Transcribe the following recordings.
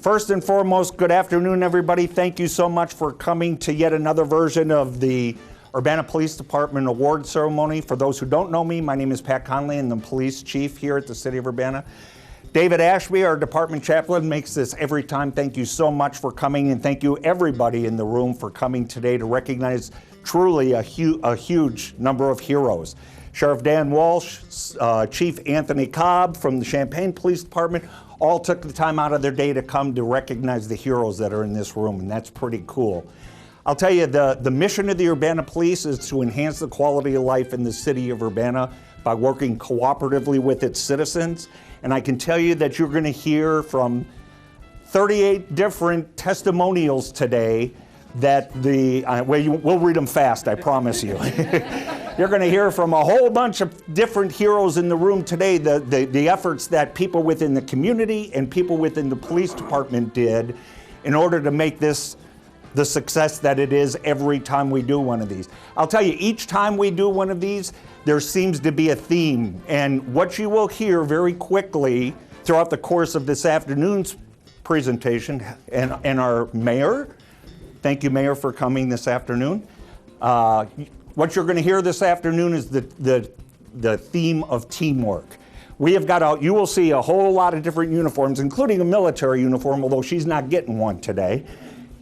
First and foremost, good afternoon, everybody. Thank you so much for coming to yet another version of the Urbana Police Department Award Ceremony. For those who don't know me, my name is Pat Conley, and I'm the police chief here at the City of Urbana. David Ashby, our department chaplain, makes this every time. Thank you so much for coming, and thank you everybody in the room for coming today to recognize truly a huge number of heroes. Sheriff Dan Walsh, Chief Anthony Cobb from the Champaign Police Department, all took the time out of their day to come to recognize the heroes that are in this room, and that's pretty cool. I'll tell you, the mission of the Urbana Police is to enhance the quality of life in the city of Urbana by working cooperatively with its citizens. And I can tell you that you're going to hear from 38 different testimonials today that we'll read them fast, I promise you. You're going to hear from a whole bunch of different heroes in the room today, the efforts that people within the community and people within the police department did in order to make this the success that it is every time we do one of these. I'll tell you, each time we do one of these, there seems to be a theme. And what you will hear very quickly throughout the course of this afternoon's presentation, and our mayor, thank you, Mayor, for coming this afternoon. What you're going to hear this afternoon is the theme of teamwork. We have got you will see a whole lot of different uniforms, including a military uniform, although she's not getting one today.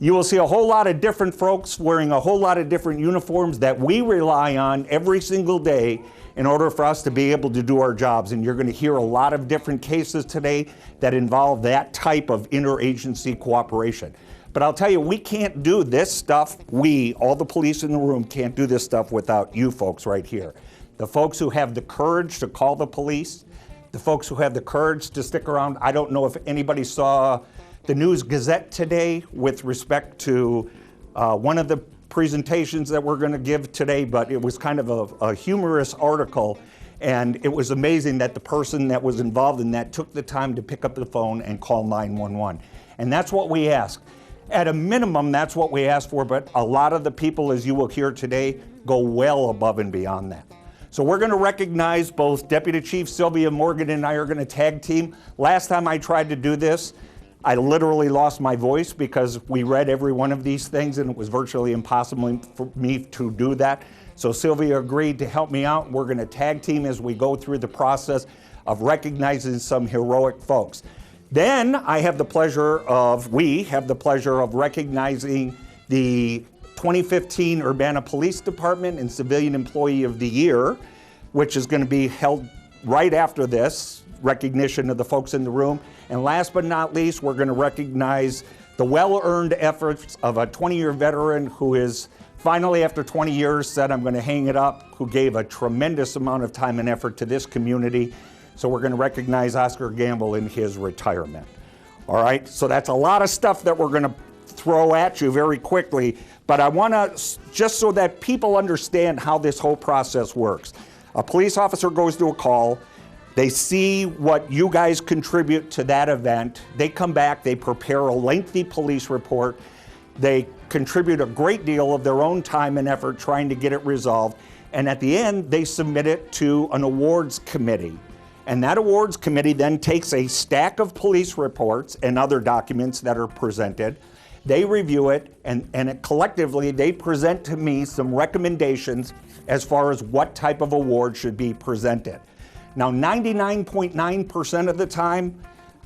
You will see a whole lot of different folks wearing a whole lot of different uniforms that we rely on every single day in order for us to be able to do our jobs. And you're going to hear a lot of different cases today that involve that type of interagency cooperation. But I'll tell you, we can't do this stuff. All the police in the room, can't do this stuff without you folks right here. The folks who have the courage to call the police, the folks who have the courage to stick around. I don't know if anybody saw the News Gazette today with respect to one of the presentations that we're going to give today, but it was kind of a humorous article, and it was amazing that the person that was involved in that took the time to pick up the phone and call 911. And that's what we ask. At a minimum, that's what we ask for, but a lot of the people, as you will hear today, go well above and beyond that. So we're going to recognize both Deputy Chief Sylvia Morgan and I are going to tag team. Last time I tried to do this, I literally lost my voice because we read every one of these things and it was virtually impossible for me to do that. So Sylvia agreed to help me out. We're going to tag team as we go through the process of recognizing some heroic folks. Then we have the pleasure of recognizing the 2015 Urbana Police Department and Civilian Employee of the Year, which is going to be held right after this recognition of the folks in the room. And last but not least, we're going to recognize the well-earned efforts of a 20-year veteran who is finally, after 20 years, said, I'm going to hang it up, who gave a tremendous amount of time and effort to this community. So we're going to recognize Oscar Gamble in his retirement. All right, so that's a lot of stuff that we're going to throw at you very quickly, but I want to, just so that people understand how this whole process works. A police officer goes to a call. They see what you guys contribute to that event. They come back, they prepare a lengthy police report. They contribute a great deal of their own time and effort trying to get it resolved. And at the end, they submit it to an awards committee. And that awards committee then takes a stack of police reports and other documents that are presented. They review it, and collectively, they present to me some recommendations as far as what type of award should be presented. Now, 99.9% of the time,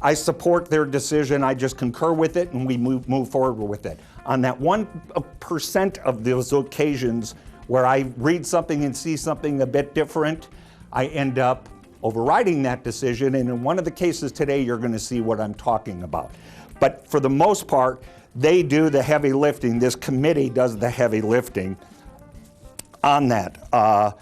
I support their decision. I just concur with it, and we move forward with it. On that 1% of those occasions where I read something and see something a bit different, I end up overriding that decision. And in one of the cases today, you're going to see what I'm talking about. But for the most part, they do the heavy lifting. This committee does the heavy lifting on that.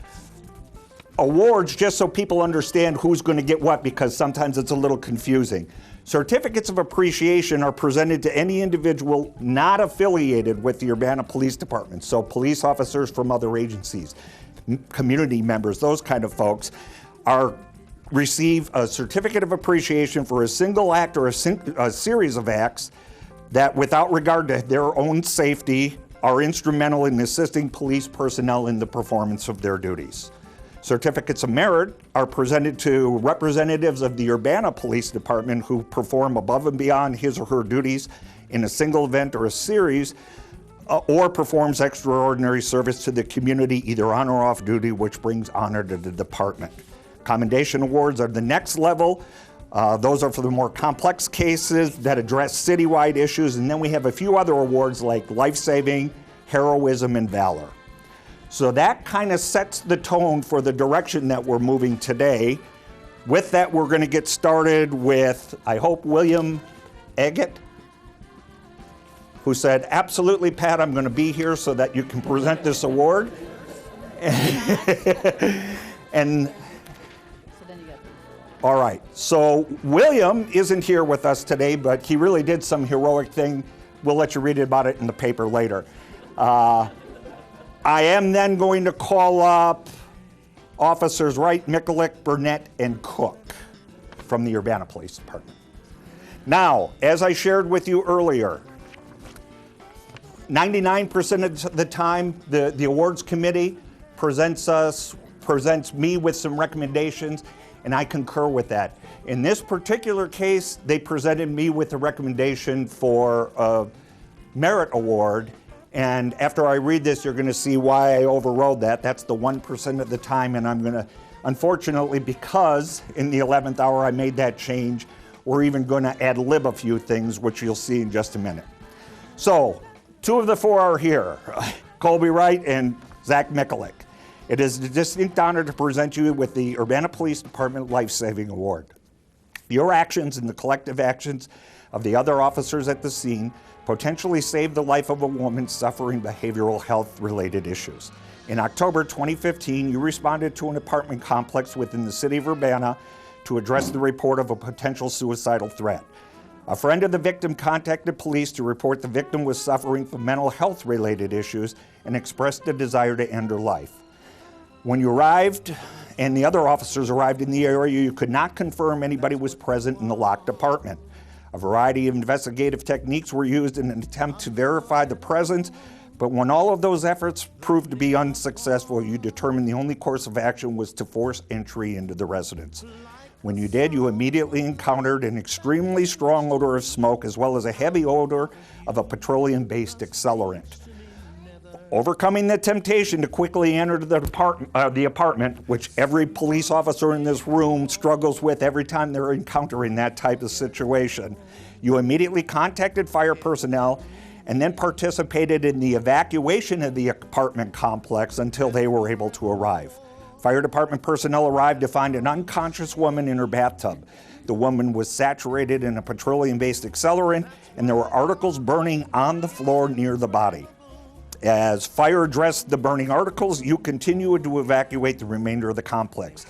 Awards, just so people understand who's going to get what, because sometimes it's a little confusing. Certificates of appreciation are presented to any individual not affiliated with the Urbana Police Department. So police officers from other agencies, community members, those kind of folks receive a certificate of appreciation for a single act or a series of acts that, without regard to their own safety, are instrumental in assisting police personnel in the performance of their duties. Certificates of merit are presented to representatives of the Urbana Police Department who perform above and beyond his or her duties in a single event or a series, or performs extraordinary service to the community either on or off duty, which brings honor to the department. Commendation awards are the next level. Those are for the more complex cases that address citywide issues, and then we have a few other awards like life-saving, heroism, and valor. So that kind of sets the tone for the direction that we're moving today. With that, we're going to get started with, I hope, William Eggett, who said, absolutely, Pat, I'm going to be here so that you can present this award. And all right, so William isn't here with us today, but he really did some heroic thing. We'll let you read about it in the paper later. I am then going to call up Officers Wright, Mikulik, Burnett, and Cook from the Urbana Police Department. Now, as I shared with you earlier, 99% of the time, the awards committee presents me with some recommendations, and I concur with that. In this particular case, they presented me with a recommendation for a merit award, and after I read this, you're going to see why I overrode that. That's the 1% of the time, and I'm going to, unfortunately, because in the 11th hour I made that change, we're even going to ad-lib a few things, which you'll see in just a minute. So, 2 of the 4 are here, Colby Wright and Zach Mikulik. It is a distinct honor to present you with the Urbana Police Department Life Saving Award. Your actions and the collective actions of the other officers at the scene potentially saved the life of a woman suffering behavioral health-related issues. In October 2015, you responded to an apartment complex within the city of Urbana to address the report of a potential suicidal threat. A friend of the victim contacted police to report the victim was suffering from mental health-related issues and expressed a desire to end her life. When you arrived and the other officers arrived in the area, you could not confirm anybody was present in the locked apartment. A variety of investigative techniques were used in an attempt to verify the presence, but when all of those efforts proved to be unsuccessful, you determined the only course of action was to force entry into the residence. When you did, you immediately encountered an extremely strong odor of smoke as well as a heavy odor of a petroleum-based accelerant. Overcoming the temptation to quickly enter the apartment, which every police officer in this room struggles with every time they're encountering that type of situation, you immediately contacted fire personnel and then participated in the evacuation of the apartment complex until they were able to arrive. Fire department personnel arrived to find an unconscious woman in her bathtub. The woman was saturated in a petroleum-based accelerant, and there were articles burning on the floor near the body. As fire addressed the burning articles, you continued to evacuate the remainder of the complex.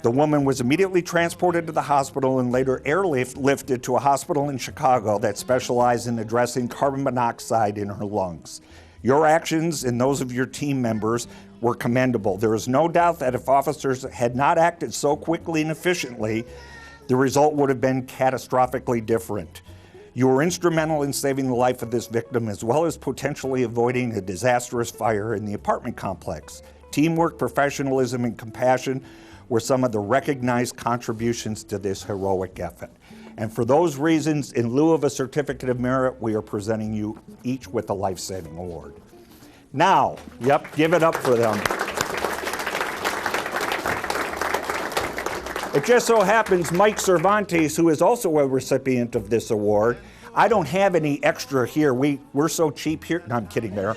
The woman was immediately transported to the hospital and later airlifted to a hospital in Chicago that specialized in addressing carbon monoxide in her lungs. Your actions and those of your team members were commendable. There is no doubt that if officers had not acted so quickly and efficiently, the result would have been catastrophically different. You were instrumental in saving the life of this victim as well as potentially avoiding a disastrous fire in the apartment complex. Teamwork, professionalism, and compassion were some of the recognized contributions to this heroic effort. And for those reasons, in lieu of a certificate of merit, we are presenting you each with a life-saving award. Now, give it up for them. It just so happens Mike Cervantes, who is also a recipient of this award, I don't have any extra here. We're so cheap here. No, I'm kidding there.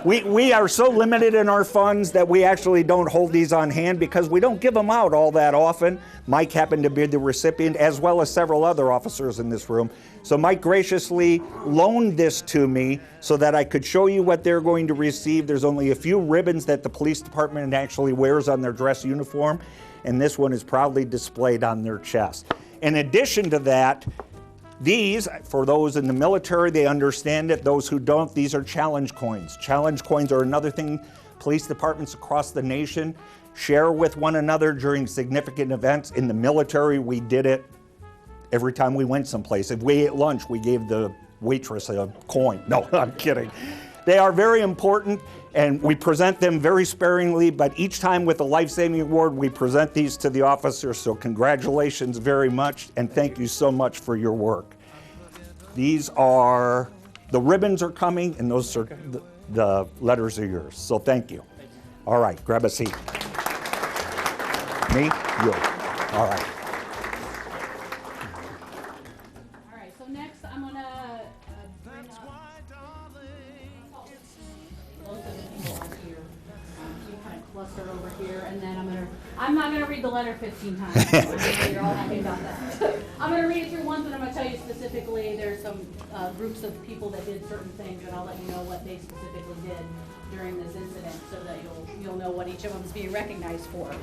We are so limited in our funds that we actually don't hold these on hand because we don't give them out all that often. Mike happened to be the recipient, as well as several other officers in this room. So Mike graciously loaned this to me so that I could show you what they're going to receive. There's only a few ribbons that the police department actually wears on their dress uniform, and this one is proudly displayed on their chest. In addition to that, these, for those in the military, they understand it. Those who don't, these are challenge coins. Challenge coins are another thing police departments across the nation share with one another during significant events. In the military, we did it every time we went someplace. If we ate lunch, we gave the waitress a coin. No, I'm kidding. They are very important, and we present them very sparingly, but each time with the Life-Saving Award, we present these to the officers, so congratulations very much, and thank you so much for your work. These are, the ribbons are coming, and those are, the letters are yours, so thank you. All right, grab a seat. Me? You. All right. All right, so next I'm going to bring up most of the people are here. So you kind of cluster over here, and then I'm not going to read the letter 15 times. I know you're all happy about that. I'm going to read it through once, and I'm going to tell you specifically there's some groups of people that did certain things, and I'll let you know what they specifically did during this incident so that you'll know what each of them is being recognized for.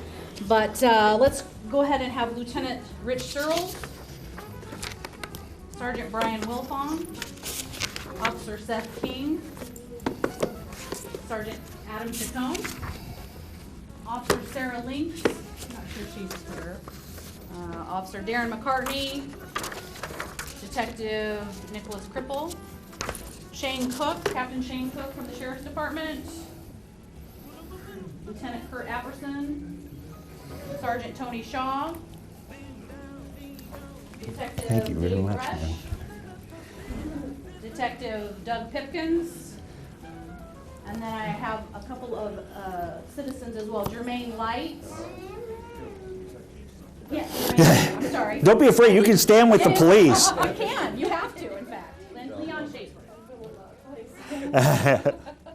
But let's go ahead and have Lieutenant Rich Searle, Sergeant Brian Wilfong, Officer Seth King, Sergeant Adam Chacon, Officer Sarah Links, not sure she's here, Officer Darren McCartney, Detective Nicholas Cripple, Shane Cook, Captain Shane Cook from the Sheriff's Department, Lieutenant Kurt Apperson, Sergeant Tony Shaw, Detective Thank you very Dave much, Resch, man. Detective Doug Pipkins, and then I have a couple of citizens as well. Jermaine Light. Yes, Jermaine, I'm sorry. Don't be afraid, you can stand with the police. I can, you have to, in fact. Leon Schaefer.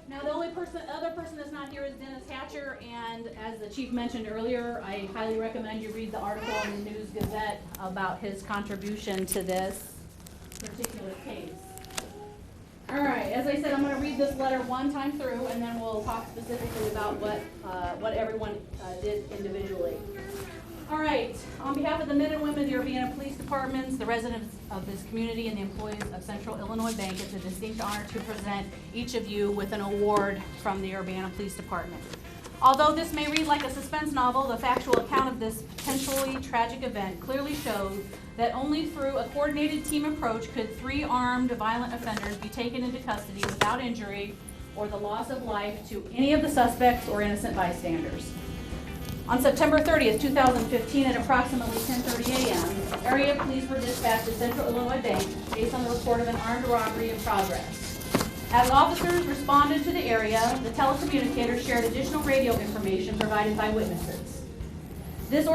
Now, the other person that's not here is Dennis Hatcher, and as the chief mentioned earlier, I highly recommend you read the article in the News Gazette about his contribution to this particular case. All right, as I said, I'm going to read this letter one time through, and then we'll talk specifically about what everyone did individually. All right, on behalf of the men and women of the Urbana Police Departments, the residents of this community, and the employees of Central Illinois Bank, it's a distinct honor to present each of you with an award from the Urbana Police Department. Although this may read like a suspense novel, the factual account of this potentially tragic event clearly shows that only through a coordinated team approach could 3 armed violent offenders be taken into custody without injury or the loss of life to any of the suspects or innocent bystanders. On September 30th, 2015, at approximately 10:30 a.m., area police were dispatched to Central Illinois Bank based on the report of an armed robbery in progress. As officers responded to the area, the telecommunicator shared additional radio information provided by witnesses. This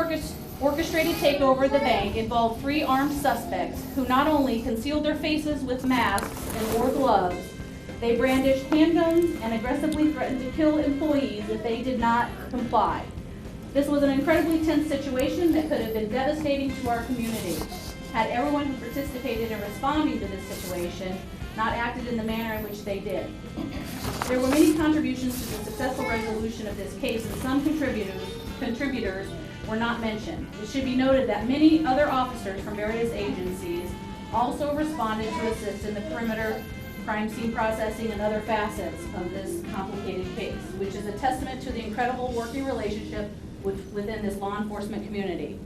orchestrated takeover of the bank involved 3 armed suspects who not only concealed their faces with masks and wore gloves, they brandished handguns and aggressively threatened to kill employees if they did not comply. This was an incredibly tense situation that could have been devastating to our community had everyone who participated in responding to this situation not acted in the manner in which they did. There were many contributions to the successful resolution of this case, and some contributors were not mentioned. It should be noted that many other officers from various agencies also responded to assist in the perimeter, crime scene processing, and other facets of this complicated case, which is a testament to the incredible working relationship within this law enforcement community.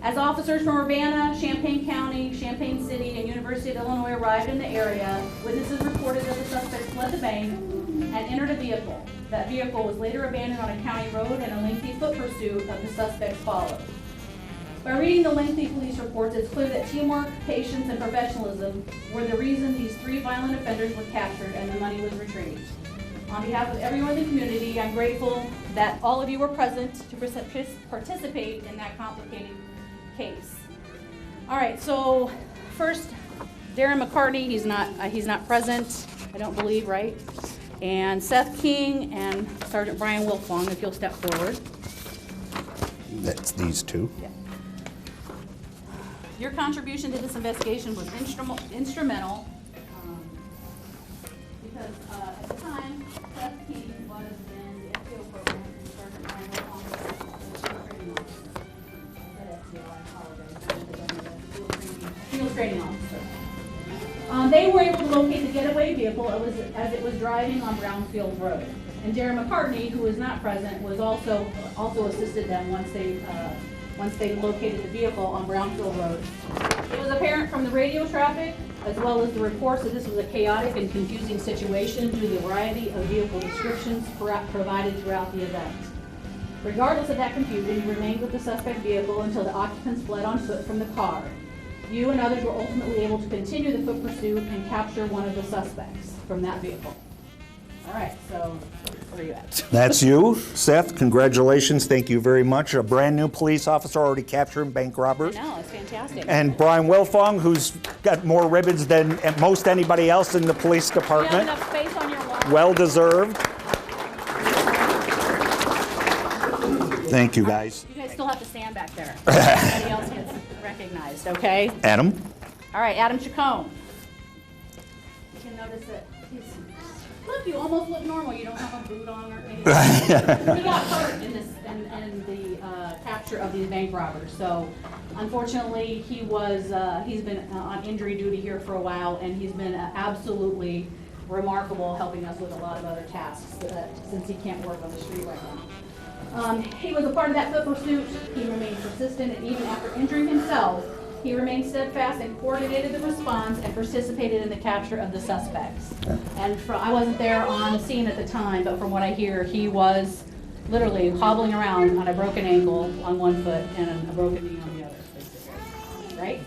As officers from Urbana, Champaign County, Champaign City, and University of Illinois arrived in the area, witnesses reported that the suspects fled the bank and entered a vehicle. That vehicle was later abandoned on a county road, and a lengthy foot pursuit of the suspects followed. By reading the lengthy police reports, it's clear that teamwork, patience, and professionalism were the reason these 3 violent offenders were captured and the money was retrieved. On behalf of everyone in the community, I'm grateful that all of you were present to participate in that complicated case. All right, so first, Darren McCartney, he's not present, I don't believe, right? And Seth King and Sergeant Brian Wilfong, if you'll step forward. That's these 2. Yeah. Your contribution to this investigation was instrumental because at the time, Seth King was in the FTO program, and Sergeant Brian Wilfong was the field training officer. I said FTO, I apologize. Field training officer. They were able to locate the getaway vehicle as it was driving on Brownfield Road. And Darren McCartney, who was not present, was also assisted them once they once they located the vehicle on Brownfield Road. It was apparent from the radio traffic, as well as the reports, that this was a chaotic and confusing situation due to the variety of vehicle descriptions provided throughout the event. Regardless of that confusion, you remained with the suspect vehicle until the occupants fled on foot from the car. You and others were ultimately able to continue the foot pursuit and capture one of the suspects from that vehicle. All right, so where are you at? That's you, Seth. Congratulations. Thank you very much. A brand new police officer already capturing bank robbers. No, it's fantastic. And Brian Wilfong, who's got more ribbons than most anybody else in the police You have department. enough space on your wall? Well deserved. Thank you, guys. You guys still have to stand back there. Everybody else gets recognized, okay? Adam? All right, Adam Chacon. You can notice that he's, look, you almost look normal. You don't have a boot on or anything. He got hurt in the capture of these bank robbers. So, unfortunately, he's been on injury duty here for a while, and he's been absolutely remarkable helping us with a lot of other tasks since he can't work on the street right now. He was a part of that foot pursuit. He remained persistent, and even after injuring himself, he remained steadfast and coordinated the response and participated in the capture of the suspects. And I wasn't there on the scene at the time, but from what I hear, he was literally hobbling around on a broken ankle on one foot and a broken knee on the other, basically. Right?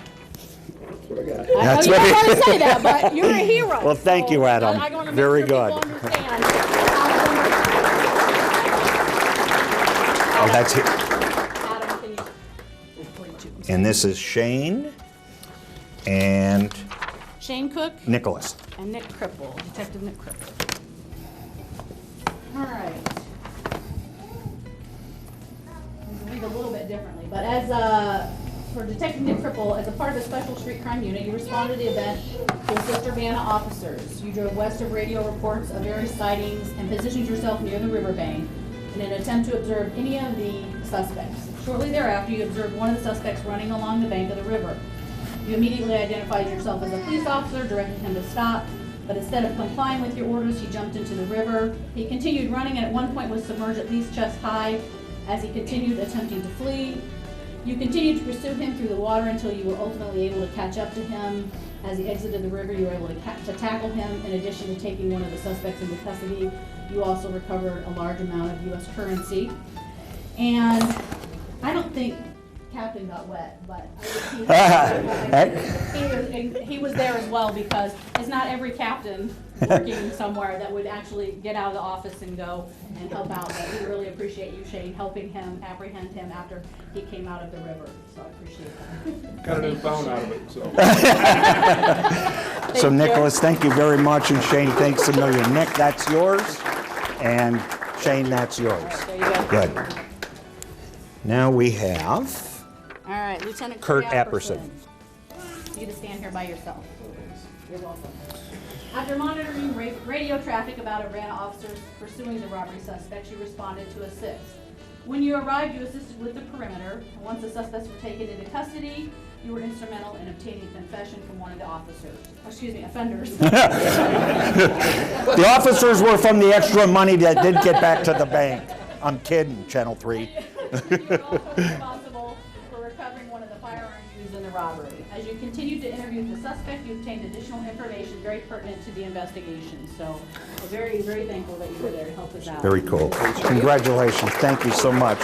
That's I know you don't want to say that, but you're a hero. Well, thank you, Adam. I wanna make Very sure good. people understand. Oh, that's it. Adam, can you? 42. And this is Shane and Shane Cook Nicholas. and Nick Cripple, Detective Nick Cripple. All right. I'm going to read a little bit differently, but for Detective Nick Cripple, as a part of the Special Street Crime Unit, you responded to the event to assist Urbana officers. You drove west of radio reports of various sightings and positioned yourself near the riverbank in an attempt to observe any of the suspects. Shortly thereafter, you observed one of the suspects running along the bank of the river. You immediately identified yourself as a police officer, directed him to stop, but instead of complying with your orders, he jumped into the river. He continued running and at one point was submerged at least chest high as he continued attempting to flee. You continued to pursue him through the water until you were ultimately able to catch up to him. As he exited the river, you were able to tackle him. In addition to taking one of the suspects into custody, you also recovered a large amount of U.S. currency. And I don't think Captain got wet, but he was there as well, because it's not every captain working somewhere that would actually get out of the office and go and help out. But we really appreciate you, Shane, helping him apprehend him after he came out of the river. So I appreciate that. Got a new phone out of it, so. So Nicholas, thank you very much, and Shane, thanks a million. Nick, that's yours, and Shane, that's yours. All right, there you go. Good. Now we have All right, Lieutenant Kurt Apperson. You need to stand here by yourself. You're welcome. After monitoring radio traffic about Urbana officers pursuing the robbery suspects, you responded to assist. When you arrived, you assisted with the perimeter. Once the suspects were taken into custody, you were instrumental in obtaining confession from one of the offenders. The officers were from the extra money that did get back to the bank. I'm kidding, Channel 3. You were also responsible for recovering one of the firearms used in the robbery. As you continued to interview the suspect, you obtained additional information very pertinent to the investigation. So we're very, very thankful that you were there to help us out. Very cool. Congratulations. Thank you so much.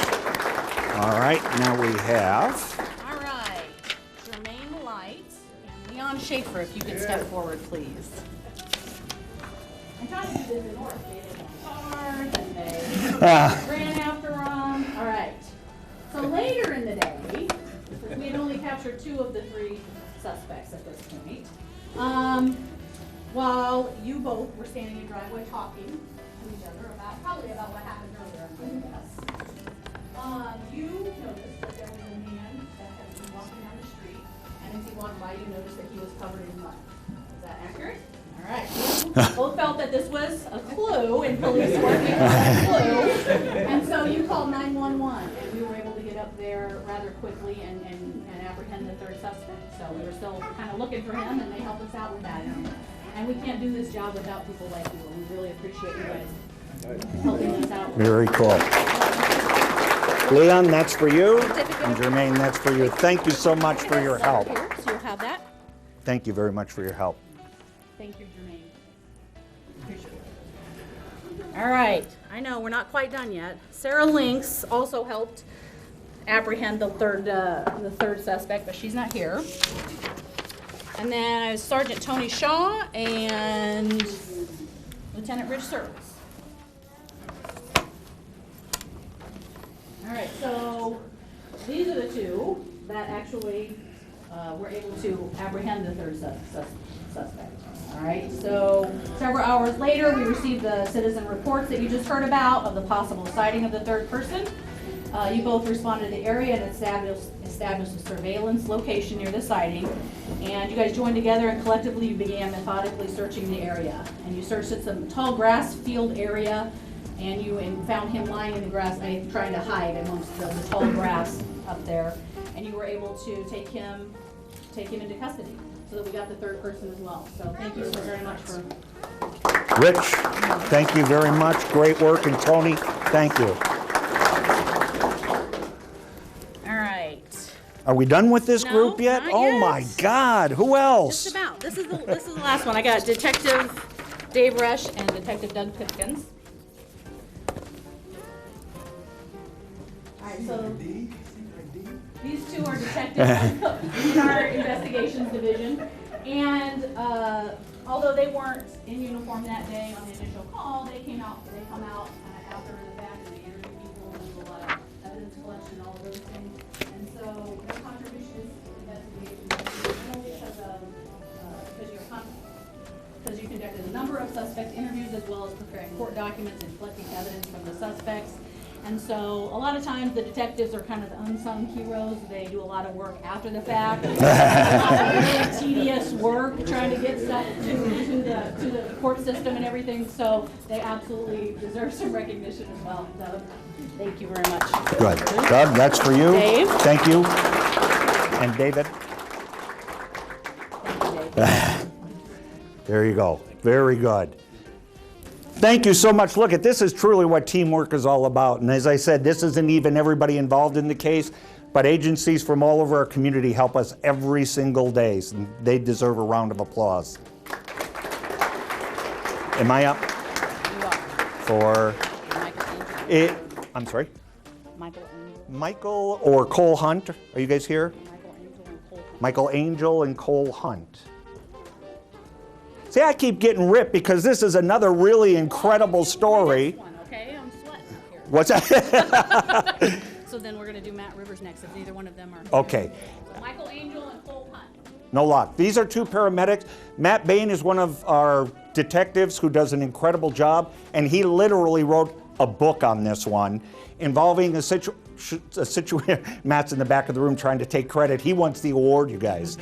All right, now we have All right, Jermaine Light and Leon Schaefer, if you could step forward, please. I'm trying to do this in order. They did cars and they ran after them. All right. So later in the day, because we had only captured 2 of the 3 suspects at this point, while you both were standing in the driveway talking to each other probably about what happened earlier, I'm guess. You noticed that there was a man that had been walking down the street, and as he walked by, you noticed that he was covered in mud. Is that accurate? All right. Both felt that this was a clue in police work. It was a clue. And so you called 911, and we were able to get up there rather quickly and apprehend the 3rd suspect. So we were still kind of looking for him, and they helped us out with that. And we can't do this job without people like you, and we really appreciate you guys helping us out. very cool. Leon, that's for you. And Jermaine, that's for you. Thank you so much for your help. Here, so you'll have that. Thank you very much for your help. Thank you, Jermaine. Appreciate it. All right, I know we're not quite done yet. Sarah Lynx also helped apprehend the third suspect, but she's not here. And then I was Sergeant Tony Shaw and Lieutenant Rich Service. All right, so these are the two that actually were able to apprehend the third suspect. All right, so several hours later, we received the citizen reports that you just heard about of the possible sighting of the third person. You both responded to the area and established a surveillance location near the sighting. And you guys joined together and collectively you began methodically searching the area. And you searched at some tall grass field area and you found him lying in the grass, trying to hide amongst the tall grass up there. And you were able to take him into custody so that we got the third person as well. So thank you so very much for... Rich, thank you very much. Great work. And Tony, thank you. All right. Are we done with this No, group yet? not Oh yet. my God, who else? Just about. This is the last one. I got Detective Dave Rush and Detective Doug Pipkins. All right, so these two are detectives in our investigations division, and although they weren't in uniform that day on the initial call, they come out after the fact and they interview people and do a lot of evidence collection, all of those things. And so their contribution is investigation because you conducted a number of suspect interviews as well as preparing court documents and collecting evidence from the suspects. And so a lot of times the detectives are kind of the unsung heroes. They do a lot of work after the fact. A lot of really tedious work trying to get stuff to the court system and everything. So they absolutely deserve some recognition as well. So thank you very much. Good. Doug, that's for you. Dave. Thank you. And David. Thank you, Dave. There you go. Very good. Thank you so much. Look, this is truly what teamwork is all about. And as I said, this isn't even everybody involved in the case, but agencies from all over our community help us every single day. And they deserve a round of applause. Am I up? You are. For Michael it? I'm sorry? Michael Angel. Michael or Cole Hunt? Are you guys here? Michael Angel and Cole. Michael Angel and Cole Hunt. See, I keep getting ripped because this is another really incredible story. Next one, okay? I'm sweating here. What's that? So then we're going to do Matt Rivers next if neither one of them are. Okay. So Michael Angel and Cole Hunt. No luck. These are two paramedics. Matt Bain is one of our detectives who does an incredible job, and he literally wrote a book on this one involving a situation. Matt's in the back of the room trying to take credit. He wants the award, you guys.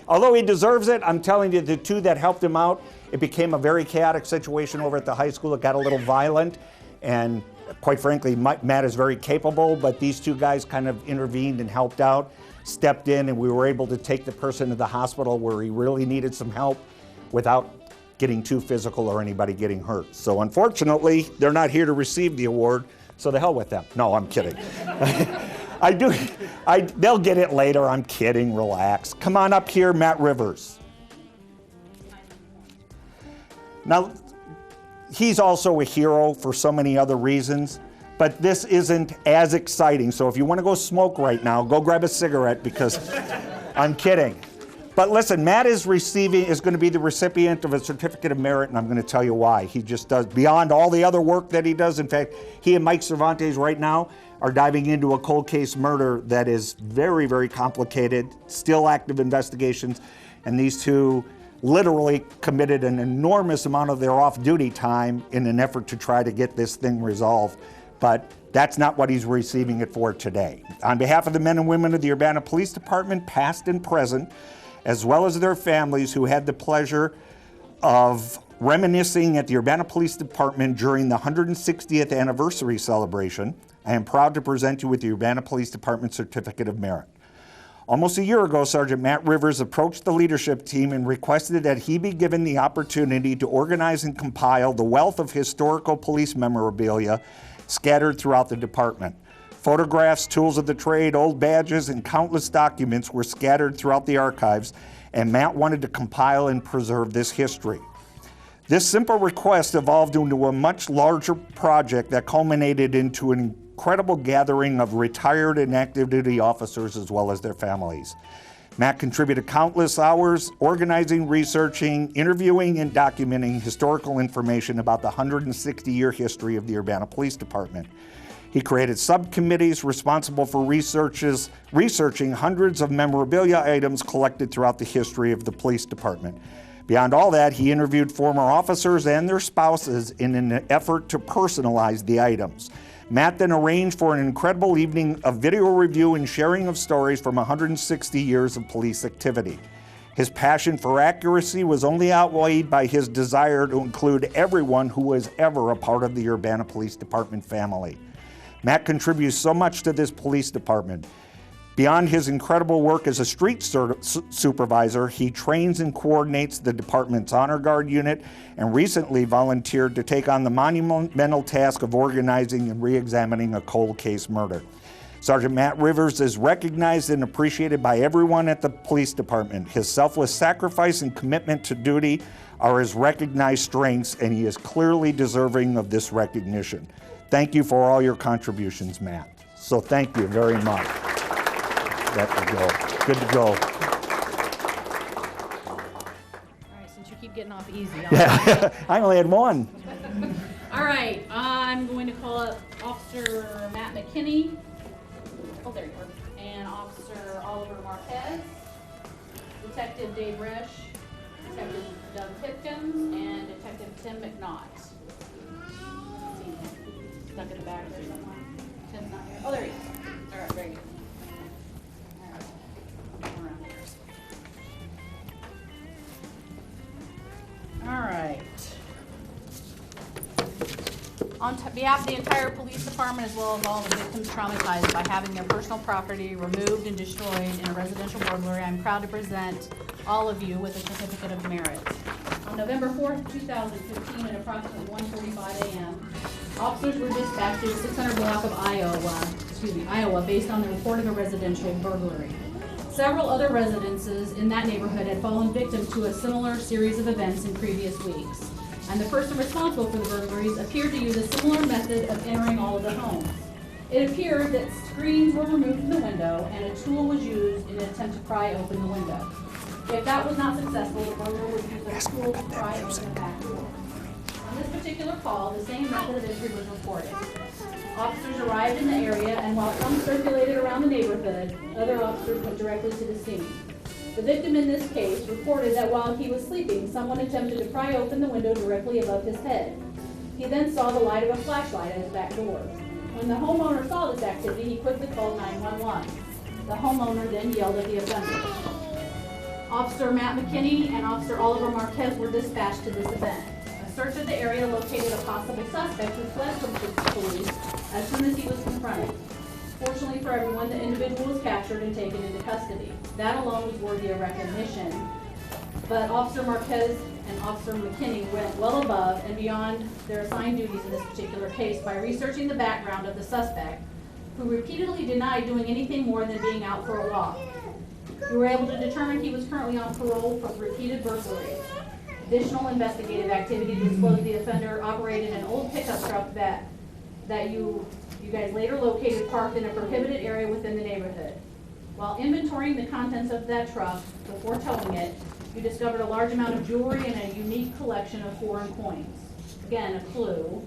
Although he deserves it, I'm telling you, the two that helped him out, it became a very chaotic situation over at the high school. It got a little violent, and quite frankly, Matt is very capable, but these two guys kind of intervened and helped out, stepped in, and we were able to take the person to the hospital where he really needed some help without getting too physical or anybody getting hurt. So unfortunately, they're not here to receive the award, so the hell with them. No, I'm kidding. They'll get it later. I'm kidding. Relax. Come on up here, Matt Rivers. Now, he's also a hero for so many other reasons, but this isn't as exciting. So if you want to go smoke right now, go grab a cigarette because I'm kidding. But listen, Matt is going to be the recipient of a certificate of merit, and I'm going to tell you why. He just does, beyond all the other work that he does. In fact, he and Mike Cervantes right now are diving into a cold case murder that is very, very complicated, still active investigations, and these two literally committed an enormous amount of their off-duty time in an effort to try to get this thing resolved. But that's not what he's receiving it for today. On behalf of the men and women of the Urbana Police Department, past and present, as well as their families who had the pleasure of reminiscing at the Urbana Police Department during the 160th anniversary celebration, I am proud to present you with the Urbana Police Department Certificate of Merit. Almost a year ago, Sergeant Matt Rivers approached the leadership team and requested that he be given the opportunity to organize and compile the wealth of historical police memorabilia scattered throughout the department. Photographs, tools of the trade, old badges, and countless documents were scattered throughout the archives, and Matt wanted to compile and preserve this history. This simple request evolved into a much larger project that culminated into an incredible gathering of retired and active duty officers as well as their families. Matt contributed countless hours organizing, researching, interviewing, and documenting historical information about the 160-year history of the Urbana Police Department. He created subcommittees responsible for researching hundreds of memorabilia items collected throughout the history of the police department. Beyond all that, he interviewed former officers and their spouses in an effort to personalize the items. Matt then arranged for an incredible evening of video review and sharing of stories from 160 years of police activity. His passion for accuracy was only outweighed by his desire to include everyone who was ever a part of the Urbana Police Department family. Matt contributes so much to this police department. Beyond his incredible work as a street supervisor, he trains and coordinates the department's Honor Guard unit and recently volunteered to take on the monumental task of organizing and re-examining a cold case murder. Sergeant Matt Rivers is recognized and appreciated by everyone at the police department. His selfless sacrifice and commitment to duty are his recognized strengths, and he is clearly deserving of this recognition. Thank you for all your contributions, Matt. So thank you very much. That to go. Good to go. All right, since you keep getting off easy. Yeah, I only had one. All right, I'm going to call up Officer Matt McKinney. Oh, there you are. And Officer Oliver Marquez, Detective Dave Resch, Detective Doug Pipkins, and Detective Tim McNaught. Let's see, stuck in the back there somewhere. Tim's not here. Oh, there he is. All right, very good. All right. On behalf of the entire police department, as well as all the victims traumatized by having their personal property removed and destroyed in a residential burglary, I'm proud to present all of you with a certificate of merit. On November 4th, 2015, at approximately 1:45 a.m., officers were dispatched to the 600 block of Iowa, based on the report of a residential burglary. Several other residences in that neighborhood had fallen victim to a similar series of events in previous weeks, and the person responsible for the burglaries appeared to use a similar method of entering all of the homes. It appeared that screens were removed from the window and a tool was used in an attempt to pry open the window. If that was not successful, the burglar would use a tool to pry open the back door. On this particular call, the same method of entry was reported. Officers arrived in the area, and while some circulated around the neighborhood, other officers went directly to the scene. The victim in this case reported that while he was sleeping, someone attempted to pry open the window directly above his head. He then saw the light of a flashlight at his back door. When the homeowner saw this activity, he quickly called 911. The homeowner then yelled at the offender. Officer Matt McKinney and Officer Oliver Marquez were dispatched to this event. A search of the area located a possible suspect who fled from the police as soon as he was confronted. Fortunately for everyone, the individual was captured and taken into custody. That alone was worthy of recognition. But Officer Marquez and Officer McKinney went well above and beyond their assigned duties in this particular case by researching the background of the suspect, who repeatedly denied doing anything more than being out for a walk. We were able to determine he was currently on parole for repeated burglaries. Additional investigative activity disclosed the offender operated an old pickup truck that you guys later located parked in a prohibited area within the neighborhood. While inventorying the contents of that truck before towing it, you discovered a large amount of jewelry and a unique collection of foreign coins. Again, a clue.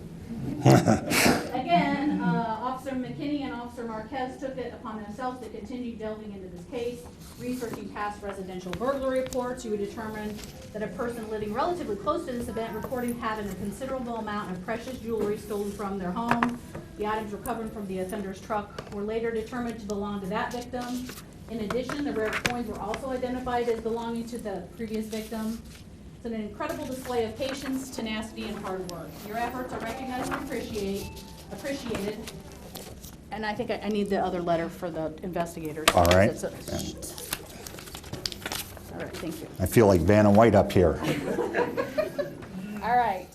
Again, Officer McKinney and Officer Marquez took it upon themselves to continue delving into this case, researching past residential burglary reports. You would determine that a person living relatively close to this event reported having a considerable amount of precious jewelry stolen from their home. The items recovered from the offender's truck were later determined to belong to that victim. In addition, the rare coins were also identified as belonging to the previous victim. It's an incredible display of patience, tenacity, and hard work. Your efforts are recognized and appreciated. And I think I need the other letter for the investigators. All right. All right, thank you. I feel like Vanna White up here. All right.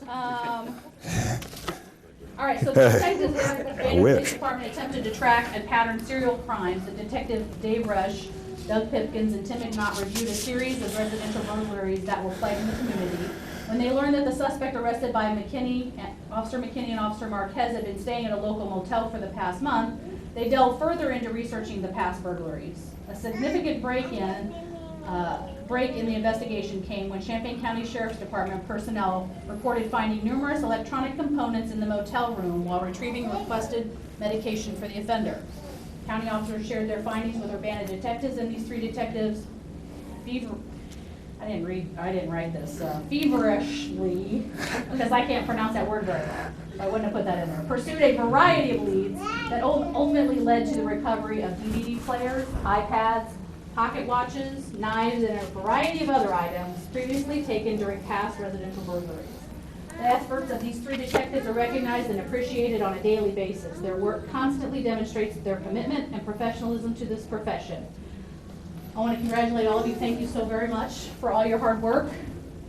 All right, so the detectives in the Urbana wish. Police Department attempted to track and pattern serial crimes. The detective Dave Rush, Doug Pipkins, and Tim McNaught reviewed a series of residential burglaries that were plaguing the community. When they learned that the suspect arrested by Officer McKinney and Officer Marquez had been staying at a local motel for the past month, they delved further into researching the past burglaries. A significant break in the investigation came when Champaign County Sheriff's Department personnel reported finding numerous electronic components in the motel room while retrieving requested medication for the offender. County officers shared their findings with Urbana detectives, and these 3 detectives feverishly, because I can't pronounce that word very well, so I wouldn't have put that in there, pursued a variety of leads that ultimately led to the recovery of DVD players, iPads, pocket watches, knives, and a variety of other items previously taken during past residential burglaries. The efforts of these 3 detectives are recognized and appreciated on a daily basis. Their work constantly demonstrates their commitment and professionalism to this profession. I want to congratulate all of you. Thank you so very much for all your hard work.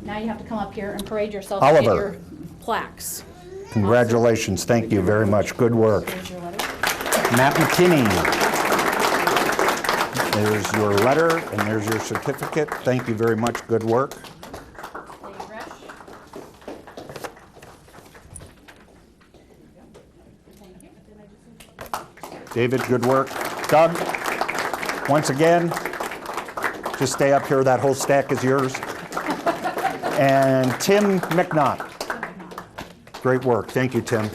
Now you have to come up here and parade yourself and get Oliver. your plaques. Congratulations. Thank you very much. Good work. Here's your letter. Matt McKinney. There's your letter and there's your certificate. Thank you very much. Good work. Dave Rush. Thank you. David, good work. Doug, once again, just stay up here. That whole stack is yours. And Tim McNaught. Great work. Thank you, Tim.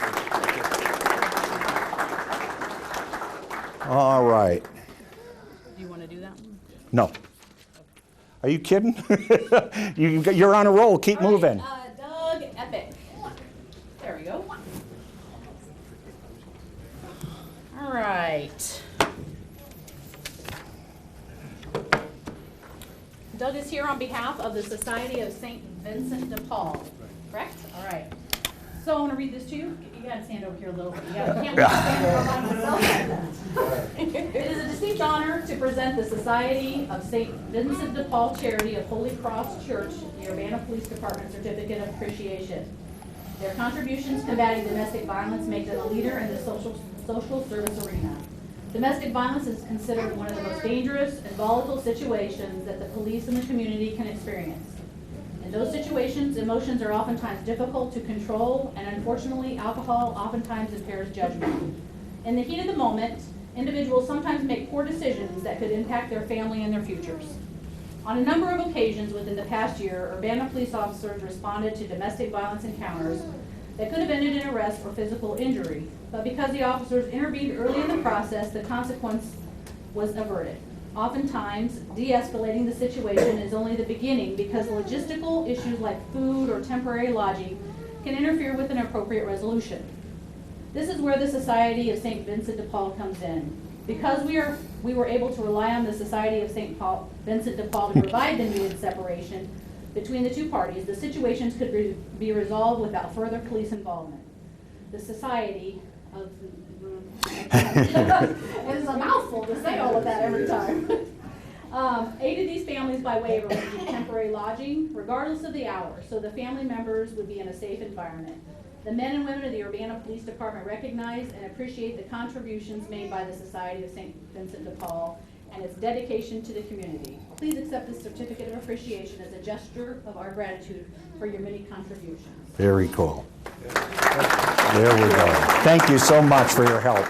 All right. Do you want to do that one? No. Are you kidding? You're on a roll. Keep All right, moving. Doug Epic. There we go. All right. Doug is here on behalf of the Society of St. Vincent de Paul, correct? All right. So I want to read this to you. You got to stand over here a little bit. Can't stand over by myself. It is a distinct honor to present the Society of St. Vincent de Paul Charity of Holy Cross Church, the Urbana Police Department Certificate of Appreciation. Their contributions combating domestic violence make them a leader in the social service arena. Domestic violence is considered one of the most dangerous and volatile situations that the police and the community can experience. In those situations, emotions are oftentimes difficult to control, and unfortunately, alcohol oftentimes impairs judgment. In the heat of the moment, individuals sometimes make poor decisions that could impact their family and their futures. On a number of occasions within the past year, Urbana police officers responded to domestic violence encounters that could have ended in arrest or physical injury, but because the officers intervened early in the process, the consequence was averted. Oftentimes, de-escalating the situation is only the beginning because logistical issues like food or temporary lodging can interfere with an appropriate resolution. This is where the Society of St. Vincent de Paul comes in. Because we were able to rely on the Society of St. Vincent de Paul to provide the needed separation between the 2 parties, the situations could be resolved without further police involvement. The Society of it's a mouthful to say all of that every time. Aided these families by way of arranging temporary lodging, regardless of the hour, so the family members would be in a safe environment. The men and women of the Urbana Police Department recognize and appreciate the contributions made by the Society of St. Vincent de Paul and its dedication to the community. Please accept this certificate of appreciation as a gesture of our gratitude for your many contributions. Very cool. There we go. Thank you so much for your help.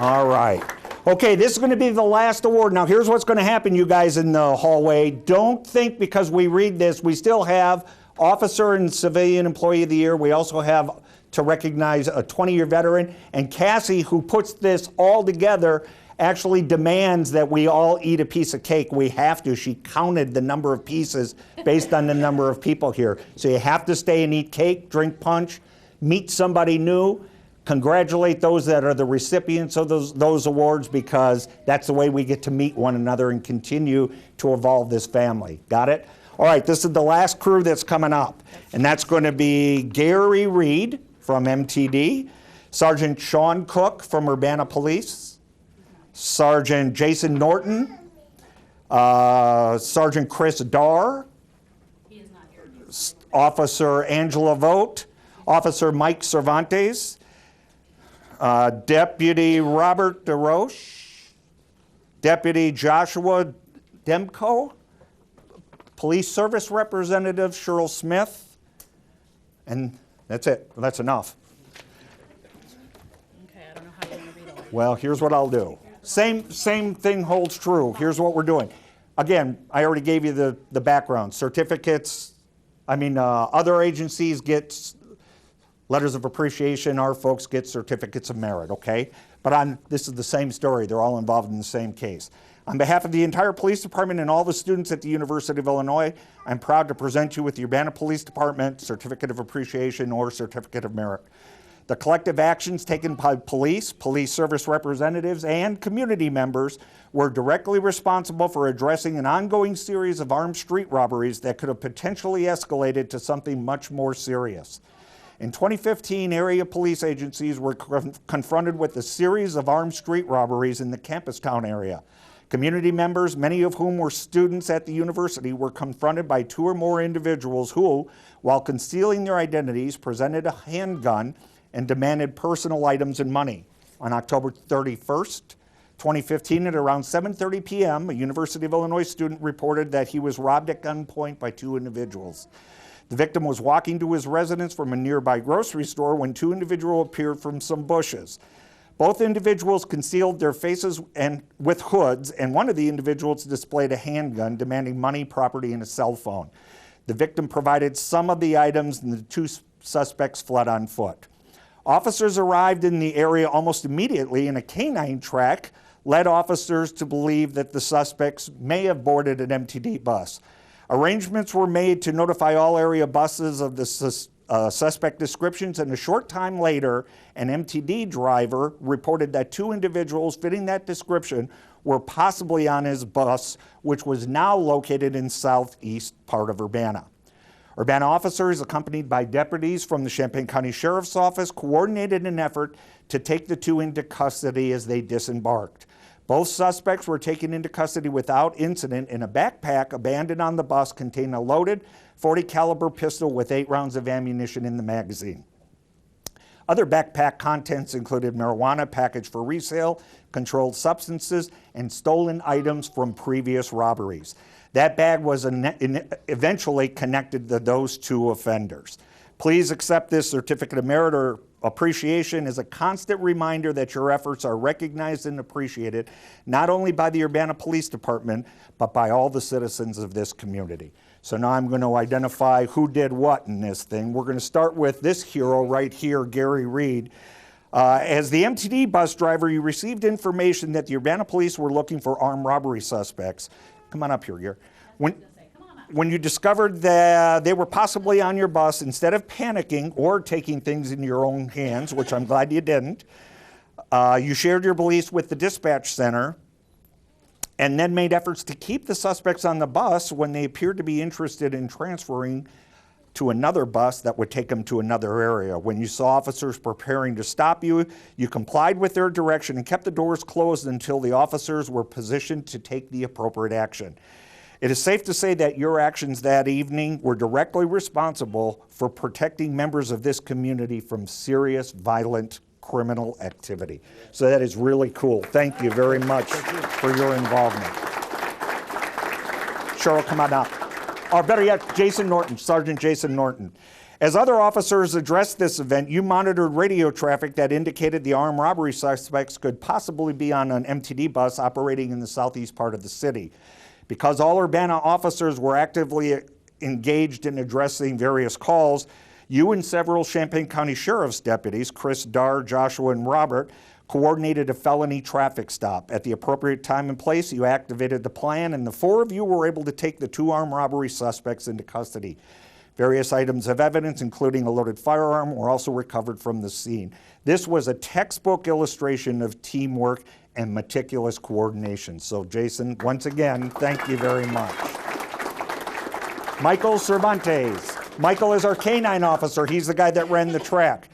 All right. Okay, this is going to be the last award. Now, here's what's going to happen, you guys in the hallway. Don't think because we read this, we still have Officer and Civilian Employee of the Year. We also have to recognize a 20-year veteran. And Cassie, who puts this all together, actually demands that we all eat a piece of cake. We have to. She counted the number of pieces based on the number of people here. So you have to stay and eat cake, drink punch, meet somebody new, congratulate those that are the recipients of those awards, because that's the way we get to meet one another and continue to evolve this family. Got it? All right, this is the last crew that's coming up, and that's going to be Gary Reed from MTD, Sergeant Sean Cook from Urbana Police, Sergeant Jason Norton, Sergeant Chris Darr, He is not here. Officer Angela Vogt, Officer Mike Cervantes, Deputy Robert DeRoche, Deputy Joshua Demko, Police Service Representative Cheryl Smith, and that's it. That's enough. Okay, I don't know how you want to read all that. Well, here's what I'll do. Same thing holds true. Here's what we're doing. Again, I already gave you the background. Certificates, other agencies get letters of appreciation. Our folks get certificates of merit, okay? But this is the same story. They're all involved in the same case. On behalf of the entire police department and all the students at the University of Illinois, I'm proud to present you with the Urbana Police Department Certificate of Appreciation or Certificate of Merit. The collective actions taken by police, police service representatives, and community members were directly responsible for addressing an ongoing series of armed street robberies that could have potentially escalated to something much more serious. In 2015, area police agencies were confronted with a series of armed street robberies in the Campus Town area. Community members, many of whom were students at the university, were confronted by two or more individuals who, while concealing their identities, presented a handgun and demanded personal items and money. On October 31st, 2015, at around 7:30 p.m., a University of Illinois student reported that he was robbed at gunpoint by two individuals. The victim was walking to his residence from a nearby grocery store when two individuals appeared from some bushes. Both individuals concealed their faces with hoods, and one of the individuals displayed a handgun demanding money, property, and a cell phone. The victim provided some of the items, and the two suspects fled on foot. Officers arrived in the area almost immediately, and a canine track led officers to believe that the suspects may have boarded an MTD bus. Arrangements were made to notify all area buses of the suspect descriptions, and a short time later, an MTD driver reported that two individuals fitting that description were possibly on his bus, which was now located in southeast part of Urbana. Urbana officers, accompanied by deputies from the Champaign County Sheriff's Office, coordinated an effort to take the two into custody as they disembarked. Both suspects were taken into custody without incident, and a backpack abandoned on the bus contained a loaded .40 caliber pistol with 8 rounds of ammunition in the magazine. Other backpack contents included marijuana packaged for resale, controlled substances, and stolen items from previous robberies. That bag was eventually connected to those two offenders. Please accept this Certificate of Merit or Appreciation as a constant reminder that your efforts are recognized and appreciated, not only by the Urbana Police Department, but by all the citizens of this community. So now I'm going to identify who did what in this thing. We're going to start with this hero right here, Gary Reed. As the MTD bus driver, you received information that the Urbana Police were looking for armed robbery suspects. Come on up here, Gary. When you discovered that they were possibly on your bus, instead of panicking or taking things in your own hands, which I'm glad you didn't, you shared your beliefs with the dispatch center and then made efforts to keep the suspects on the bus when they appeared to be interested in transferring to another bus that would take them to another area. When you saw officers preparing to stop you, you complied with their direction and kept the doors closed until the officers were positioned to take the appropriate action. It is safe to say that your actions that evening were directly responsible for protecting members of this community from serious, violent criminal activity. So that is really cool. Thank you very much for your involvement. Cheryl, come on up. Or better yet, Jason Norton, Sergeant Jason Norton. As other officers addressed this event, you monitored radio traffic that indicated the armed robbery suspects could possibly be on an MTD bus operating in the southeast part of the city. Because all Urbana officers were actively engaged in addressing various calls, you and several Champaign County Sheriff's deputies, Chris Darr, Joshua, and Robert, coordinated a felony traffic stop. At the appropriate time and place, you activated the plan, and the four of you were able to take the two armed robbery suspects into custody. Various items of evidence, including a loaded firearm, were also recovered from the scene. This was a textbook illustration of teamwork and meticulous coordination. So Jason, once again, thank you very much. Michael Cervantes. Michael is our canine officer. He's the guy that ran the track.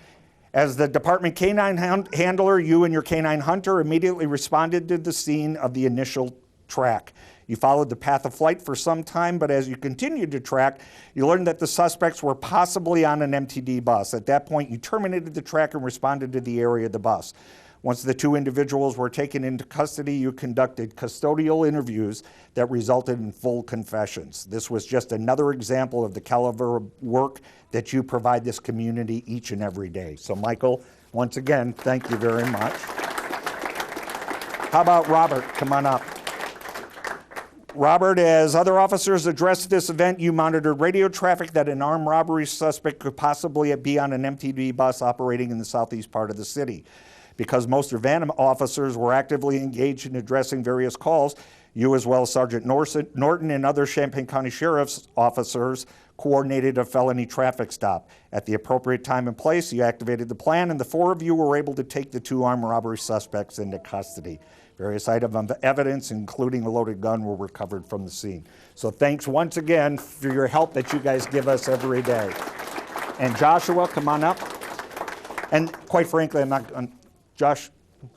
As the department canine handler, you and your canine hunter immediately responded to the scene of the initial track. You followed the path of flight for some time, but as you continued to track, you learned that the suspects were possibly on an MTD bus. At that point, you terminated the track and responded to the area of the bus. Once the two individuals were taken into custody, you conducted custodial interviews that resulted in full confessions. This was just another example of the caliber of work that you provide this community each and every day. So Michael, once again, thank you very much. How about Robert? Come on up. Robert, as other officers addressed this event, you monitored radio traffic that an armed robbery suspect could possibly be on an MTD bus operating in the southeast part of the city. Because most Urbana officers were actively engaged in addressing various calls, you as well as Sergeant Norton and other Champaign County Sheriff's officers coordinated a felony traffic stop. At the appropriate time and place, you activated the plan, and the four of you were able to take the two armed robbery suspects into custody. Various items of evidence, including a loaded gun, were recovered from the scene. So thanks once again for your help that you guys give us every day. And Joshua, come on up. And quite frankly, Josh,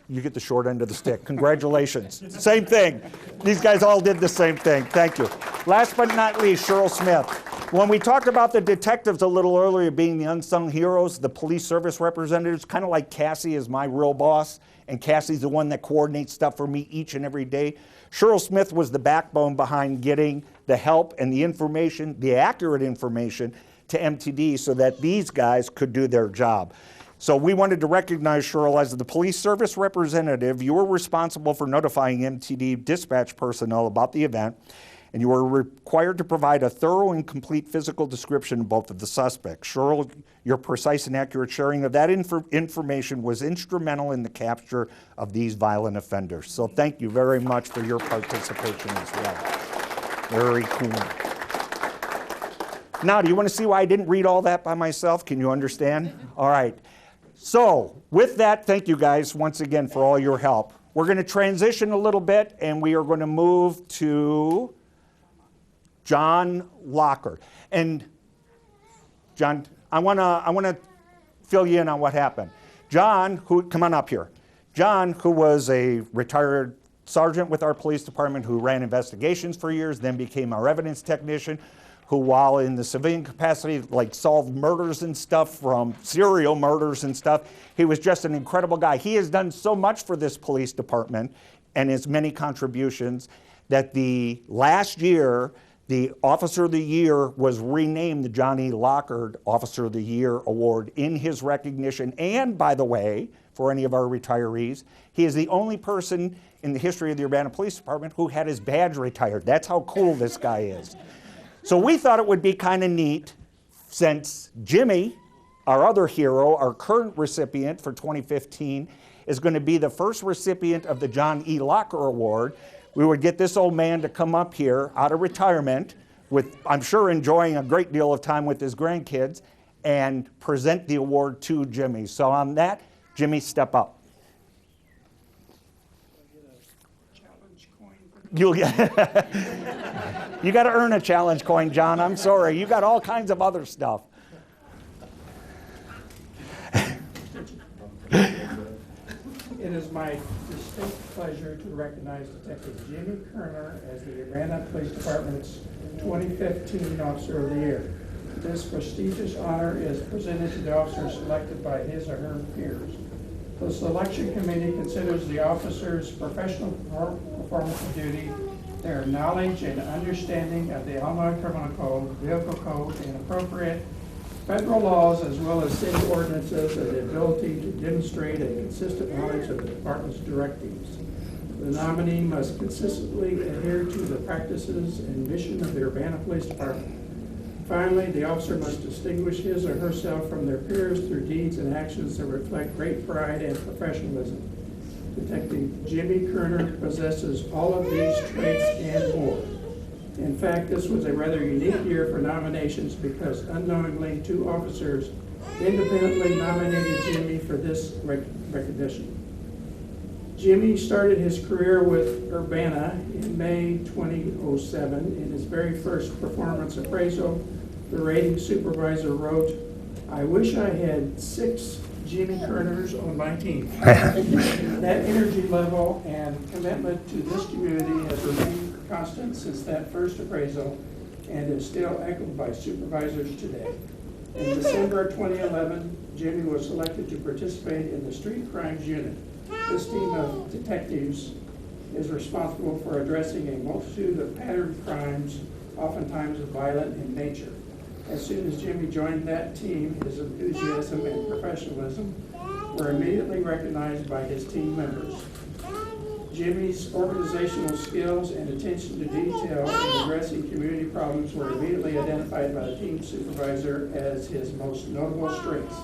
you get the short end of the stick. Congratulations. Same thing. These guys all did the same thing. Thank you. Last but not least, Cheryl Smith. When we talked about the detectives a little earlier being the unsung heroes, the police service representatives, kind of like Cassie is my real boss, and Cassie's the one that coordinates stuff for me each and every day. Cheryl Smith was the backbone behind getting the help and the information, the accurate information, to MTD so that these guys could do their job. So we wanted to recognize Cheryl as the police service representative. You were responsible for notifying MTD dispatch personnel about the event, and you were required to provide a thorough and complete physical description of both of the suspects. Cheryl, your precise and accurate sharing of that information was instrumental in the capture of these violent offenders. So thank you very much for your participation as well. Very cool. Now, do you want to see why I didn't read all that by myself? Can you understand? All right. So with that, thank you guys once again for all your help. We're going to transition a little bit, and we are going to move to John Locker. And John, I want to fill you in on what happened. John, come on up here. John, who was a retired sergeant with our police department who ran investigations for years, then became our evidence technician, who while in the civilian capacity, like solved murders and stuff, from serial murders and stuff. He was just an incredible guy. He has done so much for this police department and his many contributions that the last year, the Officer of the Year was renamed the John E. Lockard Officer of the Year Award in his recognition. And by the way, for any of our retirees, he is the only person in the history of the Urbana Police Department who had his badge retired. That's how cool this guy is. So we thought it would be kind of neat, since Jimmy, our other hero, our current recipient for 2015, is going to be the first recipient of the John E. Locker Award. We would get this old man to come up here out of retirement with, I'm sure, enjoying a great deal of time with his grandkids and present the award to Jimmy. So on that, Jimmy, step up. You'll get you got to earn a challenge coin, John. I'm sorry. You got all kinds of other stuff. It is my distinct pleasure to recognize Detective Jimmy Kerner as the Urbana Police Department's 2015 Officer of the Year. This prestigious honor is presented to the officer selected by his or her peers. The selection committee considers the officer's professional performance of duty, their knowledge and understanding of the Illinois Criminal Code, Vehicle Code, and appropriate federal laws, as well as city ordinances, and the ability to demonstrate a consistent knowledge of the department's directives. The nominee must consistently adhere to the practices and mission of the Urbana Police Department. Finally, the officer must distinguish his or herself from their peers through deeds and actions that reflect great pride and professionalism. Detective Jimmy Kerner possesses all of these traits and more. In fact, this was a rather unique year for nominations because unknowingly 2 officers independently nominated Jimmy for this recognition. Jimmy started his career with Urbana in May 2007. In his very first performance appraisal, the rating supervisor wrote, "I wish I had 6 Jimmy Kerners on my team." That energy level and commitment to this community has remained constant since that first appraisal and is still echoed by supervisors today. In December 2011, Jimmy was selected to participate in the Street Crimes Unit. This team of detectives is responsible for addressing a multitude of patterned crimes, oftentimes violent in nature. As soon as Jimmy joined that team, his enthusiasm and professionalism were immediately recognized by his team members. Jimmy's organizational skills and attention to detail in addressing community problems were immediately identified by the team supervisor as his most notable strengths.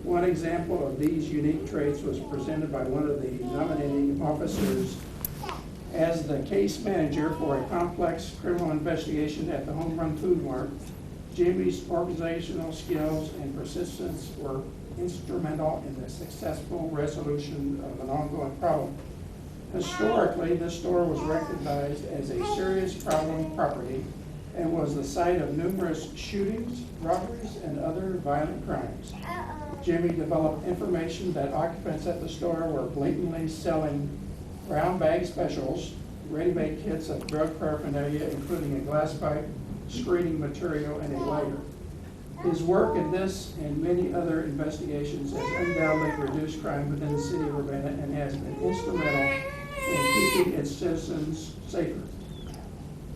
One example of these unique traits was presented by one of the nominating officers as the case manager for a complex criminal investigation at the Home Run Food Mart. Jimmy's organizational skills and persistence were instrumental in the successful resolution of an ongoing problem. Historically, this store was recognized as a serious problem property and was the site of numerous shootings, robberies, and other violent crimes. Jimmy developed information that occupants at the store were blatantly selling brown bag specials, ready-made kits of drug paraphernalia, including a glass pipe, screening material, and a lighter. His work in this and many other investigations has undoubtedly reduced crime within the city of Urbana and has been instrumental in keeping its citizens safer.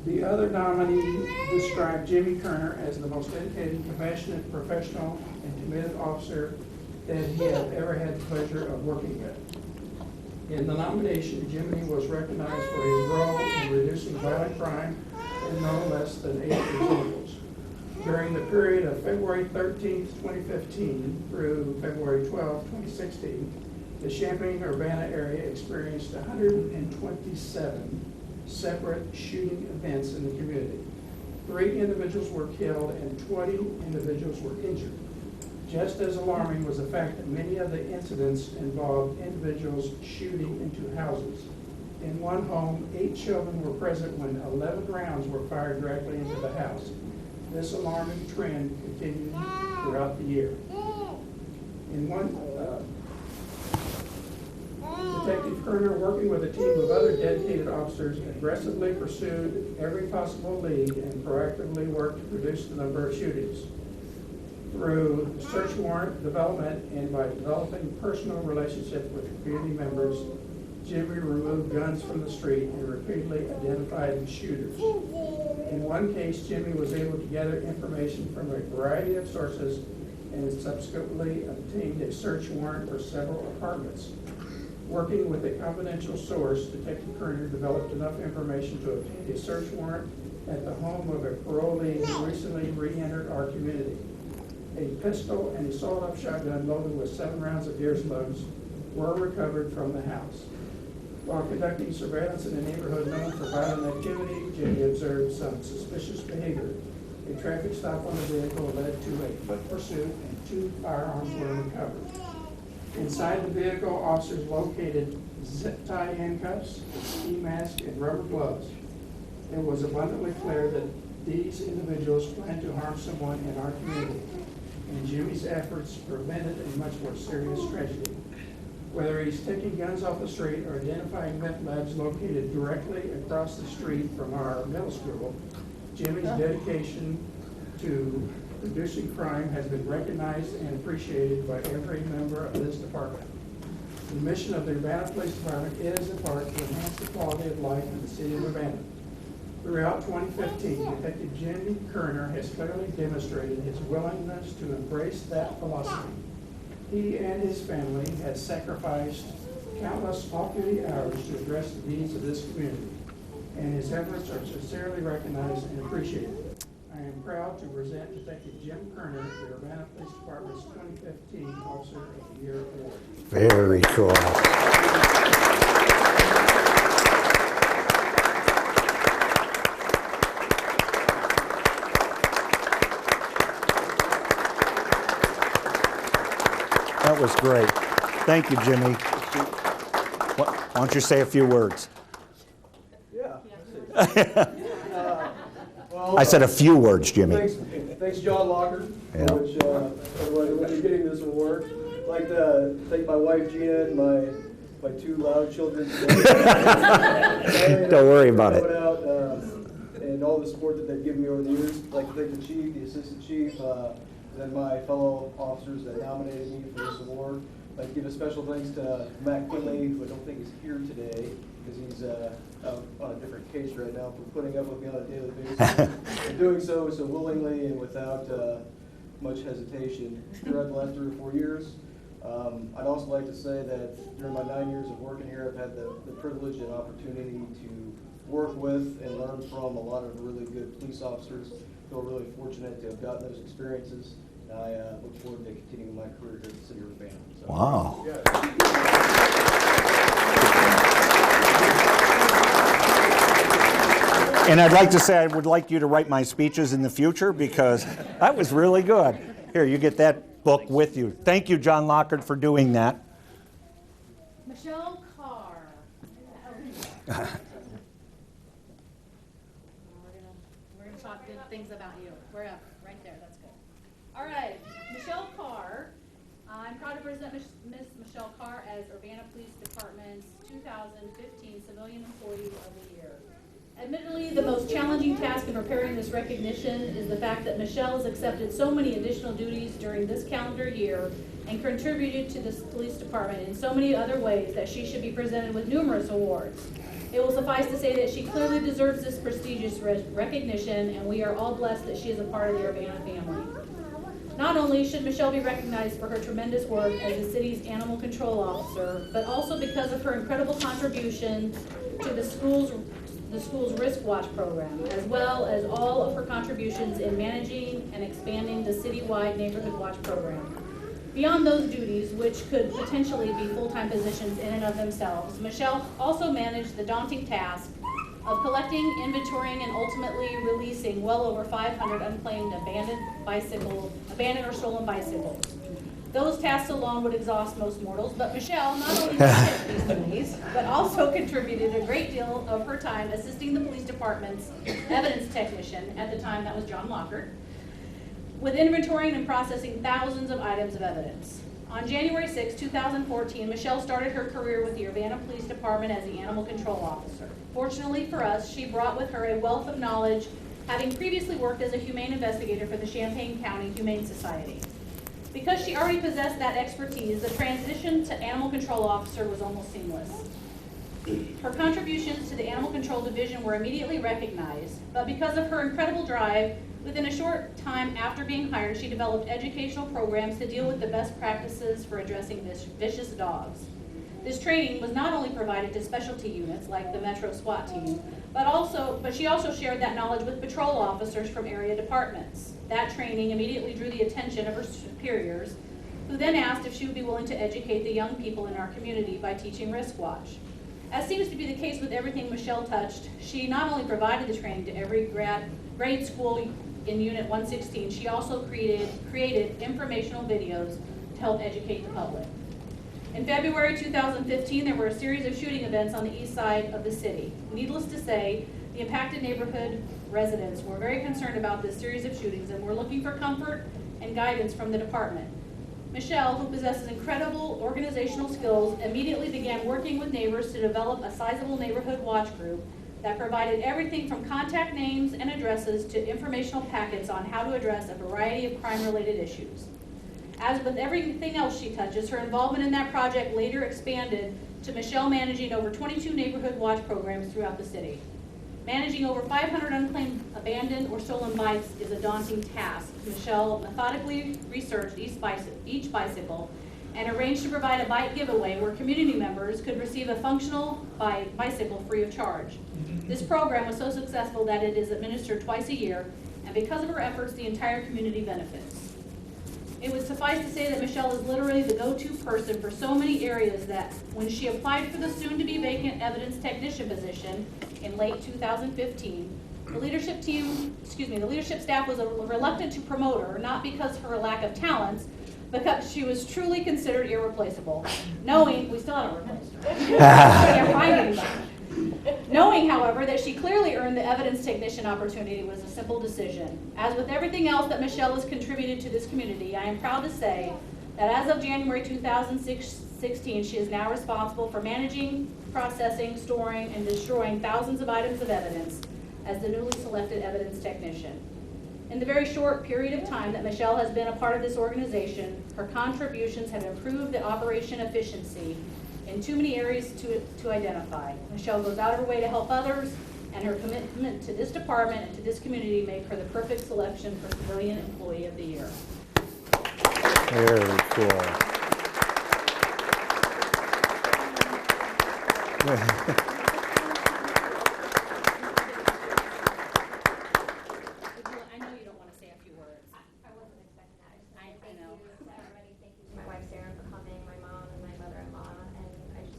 The other nominee described Jimmy Kerner as the most dedicated, compassionate, professional, and committed officer that he had ever had the pleasure of working with. In the nomination, Jimmy was recognized for his role in reducing violent crime in no less than 8 examples. During the period of February 13, 2015 through February 12, 2016, the Champaign-Urbana area experienced 127 separate shooting events in the community. 3 individuals were killed and 20 individuals were injured. Just as alarming was the fact that many of the incidents involved individuals shooting into houses. In one home, 8 children were present when 11 rounds were fired directly into the house. This alarming trend continued throughout the year. In one, Detective Kerner, working with a team of other dedicated officers, aggressively pursued every possible lead and proactively worked to reduce the number of shootings. Through search warrant development and by developing personal relationships with community members, Jimmy removed guns from the street and repeatedly identified the shooters. In one case, Jimmy was able to gather information from a variety of sources and subsequently obtained a search warrant for several apartments. Working with a confidential source, Detective Kerner developed enough information to obtain a search warrant at the home of a parolee who recently re-entered our community. A pistol and a sawed-off shotgun loaded with 7 rounds of ear slugs were recovered from the house. While conducting surveillance in a neighborhood known for violent activity, Jimmy observed some suspicious behavior. A traffic stop on the vehicle led to a foot pursuit and 2 firearms were recovered. Inside the vehicle, officers located zip-tie handcuffs, a ski mask, and rubber gloves. It was abundantly clear that these individuals planned to harm someone in our community, and Jimmy's efforts prevented a much more serious tragedy. Whether he's taking guns off the street or identifying meth labs located directly across the street from our middle school, Jimmy's dedication to reducing crime has been recognized and appreciated by every member of this department. The mission of the Urbana Police Department is, in part, to enhance the quality of life in the city of Urbana. Throughout 2015, Detective Jimmy Kerner has clearly demonstrated his willingness to embrace that philosophy. He and his family have sacrificed countless off-duty hours to address the needs of this community, and his efforts are sincerely recognized and appreciated. I am proud to present Detective Jim Kerner, the Urbana Police Department's 2015 Officer of the Year Award. Very cool. That was great. Thank you, Jimmy. Why don't you say a few words? Yeah. I said a few words, Jimmy. Thanks, John Locker, Yeah. when you're getting this award. I'd like to thank my wife Gina and my my two loud children. Don't worry about it. And all the support that they've given me over the years. I'd like to thank the chief, the assistant chief, and my fellow officers that nominated me for this award. I'd like to give a special thanks to Matt Quinley, who I don't think is here today because he's out on a different case right now, for putting up with me on a daily basis and doing so willingly and without much hesitation throughout the last 3 or 4 years. I'd also like to say that during my 9 years of working here, I've had the privilege and opportunity to work with and learn from a lot of really good police officers. I feel really fortunate to have gotten those experiences. And I look forward to continuing my career here at the city of Urbana. So, Wow. And I'd like to say I would like you to write my speeches in the future because that was really good. Here, you get that book with you. Thank you, John Lockard, for doing that. Michelle Carr. We're gonna talk good things about you. We're up, right there, that's good. All right, Michelle Carr. I'm proud to present Miss Michelle Carr as Urbana Police Department's 2015 Civilian Employee of the Year. Admittedly, the most challenging task in preparing this recognition is the fact that Michelle has accepted so many additional duties during this calendar year and contributed to this police department in so many other ways that she should be presented with numerous awards. It will suffice to say that she clearly deserves this prestigious recognition, and we are all blessed that she is a part of the Urbana family. Not only should Michelle be recognized for her tremendous work as the city's animal control officer, but also because of her incredible contribution to the school's Risk Watch program, as well as all of her contributions in managing and expanding the citywide Neighborhood Watch program. Beyond those duties, which could potentially be full-time positions in and of themselves, Michelle also managed the daunting task of collecting, inventorying, and ultimately releasing well over 500 unclaimed abandoned or stolen bicycles. Those tasks alone would exhaust most mortals, but Michelle not only did these duties, but also contributed a great deal of her time assisting the police department's evidence technician, at the time that was John Lockard, with inventorying and processing thousands of items of evidence. On January 6, 2014, Michelle started her career with the Urbana Police Department as the Animal Control Officer. Fortunately for us, she brought with her a wealth of knowledge, having previously worked as a humane investigator for the Champaign County Humane Society. Because she already possessed that expertise, the transition to Animal Control Officer was almost seamless. Her contributions to the Animal Control Division were immediately recognized, but because of her incredible drive, within a short time after being hired, she developed educational programs to deal with the best practices for addressing vicious dogs. This training was not only provided to specialty units like the Metro SWAT team, but she also shared that knowledge with patrol officers from area departments. That training immediately drew the attention of her superiors, who then asked if she would be willing to educate the young people in our community by teaching Risk Watch. As seems to be the case with everything Michelle touched, she not only provided the training to every grade school in Unit 116, she also created informational videos to help educate the public. In February 2015, there were a series of shooting events on the east side of the city. Needless to say, the impacted neighborhood residents were very concerned about this series of shootings and were looking for comfort and guidance from the department. Michelle, who possesses incredible organizational skills, immediately began working with neighbors to develop a sizable neighborhood watch group that provided everything from contact names and addresses to informational packets on how to address a variety of crime-related issues. As with everything else she touches, her involvement in that project later expanded to Michelle managing over 22 neighborhood watch programs throughout the city. Managing over 500 unclaimed, abandoned, or stolen bikes is a daunting task. Michelle methodically researched each bicycle and arranged to provide a bike giveaway where community members could receive a functional bicycle free of charge. This program was so successful that it is administered twice a year, and because of her efforts, the entire community benefits. It would suffice to say that Michelle is literally the go-to person for so many areas that when she applied for the soon-to-be vacant evidence technician position in late 2015, the leadership staff was reluctant to promote her, not because of her lack of talents, but because she was truly considered irreplaceable. We still haven't replaced her. We can't find anybody. Knowing, however, that she clearly earned the evidence technician opportunity was a simple decision. As with everything else that Michelle has contributed to this community, I am proud to say that as of January 2016, 2016, she is now responsible for managing, processing, storing, and destroying thousands of items of evidence as the newly selected evidence technician. In the very short period of time that Michelle has been a part of this organization, her contributions have improved the operation efficiency in too many areas to identify. Michelle goes out of her way to help others, and her commitment to this department and to this community make her the perfect selection for Civilian Employee of the Year. Very cool. I know you don't want to say a few words. I wasn't expecting that. I Thank know. you to everybody. Thank you to my wife Sarah for coming, my mom and my mother-in-law, and I'm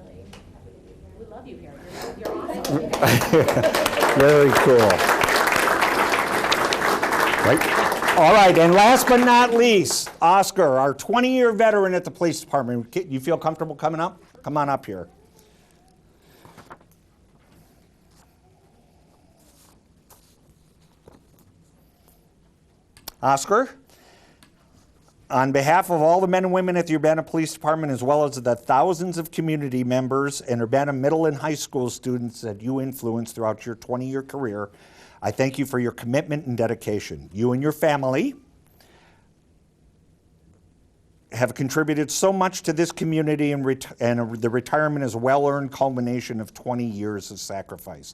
really happy to be here. We love you here. You're awesome. Very cool. Right. All right, and last but not least, Oscar, our 20-year veteran at the police department. You feel comfortable coming up? Come on up here. Oscar, on behalf of all the men and women at the Urbana Police Department, as well as the thousands of community members and Urbana middle and high school students that you influenced throughout your 20-year career, I thank you for your commitment and dedication. You and your family have contributed so much to this community, and the retirement is a well-earned culmination of 20 years of sacrifice.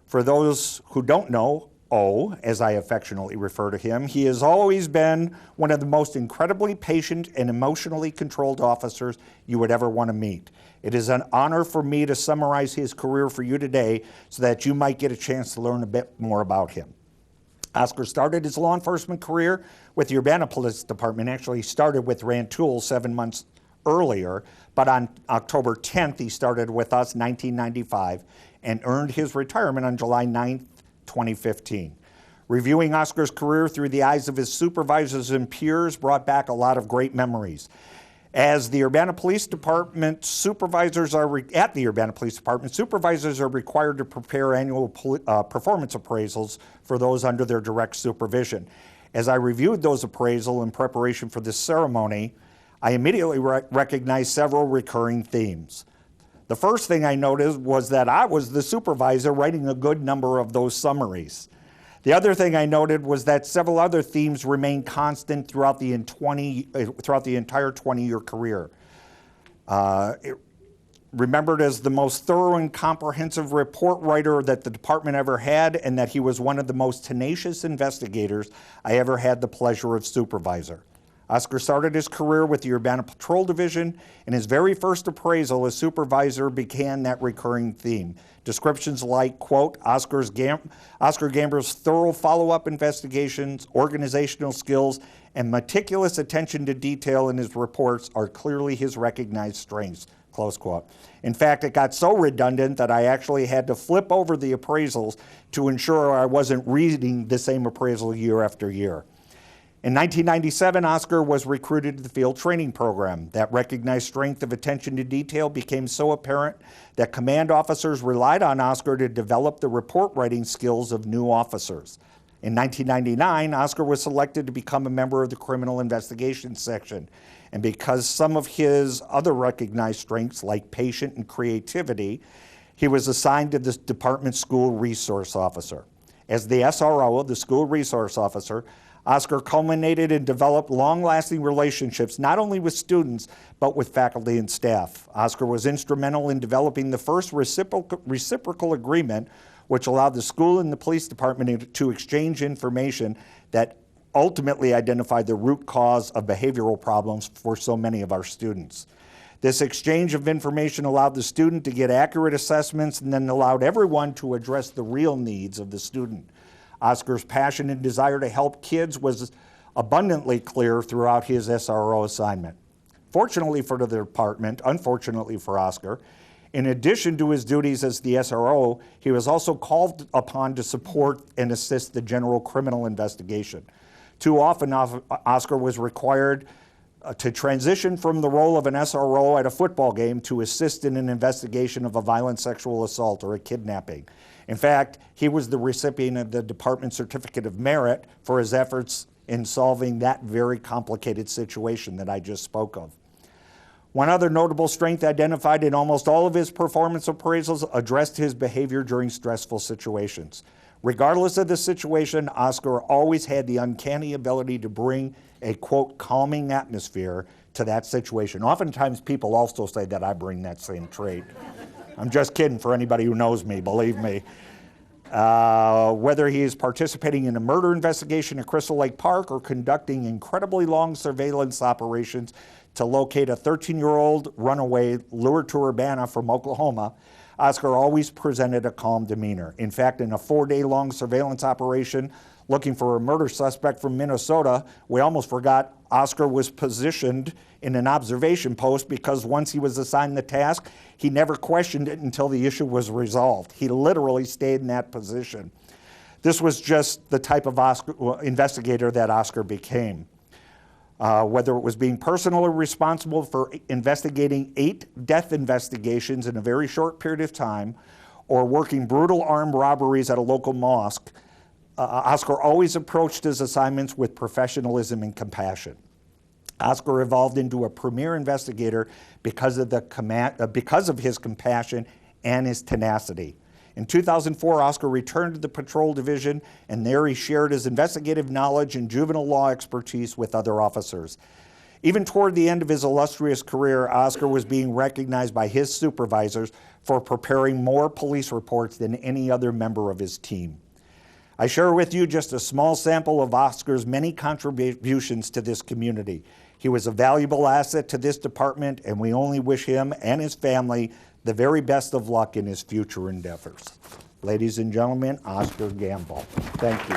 For those who don't know, O, as I affectionately refer to him, he has always been one of the most incredibly patient and emotionally controlled officers you would ever want to meet. It is an honor for me to summarize his career for you today so that you might get a chance to learn a bit more about him. Oscar started his law enforcement career with the Urbana Police Department. Actually, he started with Rantoul 7 months earlier, but on October 10th, he started with us, 1995, and earned his retirement on July 9th, 2015. Reviewing Oscar's career through the eyes of his supervisors and peers brought back a lot of great memories. As the Urbana Police Department supervisors are supervisors are required to prepare annual performance appraisals for those under their direct supervision. As I reviewed those appraisals in preparation for this ceremony, I immediately recognized several recurring themes. The first thing I noticed was that I was the supervisor writing a good number of those summaries. The other thing I noted was that several other themes remained constant throughout the entire 20-year career. Remembered as the most thorough and comprehensive report writer that the department ever had, and that he was one of the most tenacious investigators I ever had the pleasure of supervising. Oscar started his career with the Urbana Patrol Division, and his very first appraisal as supervisor began that recurring theme. Descriptions like, quote, Oscar Gamber's thorough follow-up investigations, organizational skills, and meticulous attention to detail in his reports are clearly his recognized strengths, close quote. In fact, it got so redundant that I actually had to flip over the appraisals to ensure I wasn't reading the same appraisal year after year. In 1997, Oscar was recruited to the field training program. That recognized strength of attention to detail became so apparent that command officers relied on Oscar to develop the report writing skills of new officers. In 1999, Oscar was selected to become a member of the Criminal Investigations Section. And because some of his other recognized strengths, like patience and creativity, he was assigned to the department school resource officer. As the SRO, the school resource officer, Oscar culminated and developed long-lasting relationships not only with students, but with faculty and staff. Oscar was instrumental in developing the first reciprocal agreement, which allowed the school and the police department to exchange information that ultimately identified the root cause of behavioral problems for so many of our students. This exchange of information allowed the student to get accurate assessments and then allowed everyone to address the real needs of the student. Oscar's passion and desire to help kids was abundantly clear throughout his SRO assignment. Fortunately for the department, unfortunately for Oscar, in addition to his duties as the SRO, he was also called upon to support and assist the general criminal investigation. Too often, Oscar was required to transition from the role of an SRO at a football game to assist in an investigation of a violent sexual assault or a kidnapping. In fact, he was the recipient of the Department Certificate of Merit for his efforts in solving that very complicated situation that I just spoke of. One other notable strength identified in almost all of his performance appraisals addressed his behavior during stressful situations. Regardless of the situation, Oscar always had the uncanny ability to bring a, quote, calming atmosphere to that situation. Oftentimes people also say that I bring that same trait. I'm just kidding for anybody who knows me, believe me. Whether he is participating in a murder investigation at Crystal Lake Park or conducting incredibly long surveillance operations to locate a 13-year-old runaway lured to Urbana from Oklahoma, Oscar always presented a calm demeanor. In fact, in a 4-day-long surveillance operation looking for a murder suspect from Minnesota, we almost forgot Oscar was positioned in an observation post because once he was assigned the task, he never questioned it until the issue was resolved. He literally stayed in that position. This was just the type of investigator that Oscar became. Whether it was being personally responsible for investigating 8 death investigations in a very short period of time, or working brutal armed robberies at a local mosque, Oscar always approached his assignments with professionalism and compassion. Oscar evolved into a premier investigator because of his compassion and his tenacity. In 2004, Oscar returned to the Patrol Division, and there he shared his investigative knowledge and juvenile law expertise with other officers. Even toward the end of his illustrious career, Oscar was being recognized by his supervisors for preparing more police reports than any other member of his team. I share with you just a small sample of Oscar's many contributions to this community. He was a valuable asset to this department, and we only wish him and his family the very best of luck in his future endeavors. Ladies and gentlemen, Oscar Gamble. Thank you.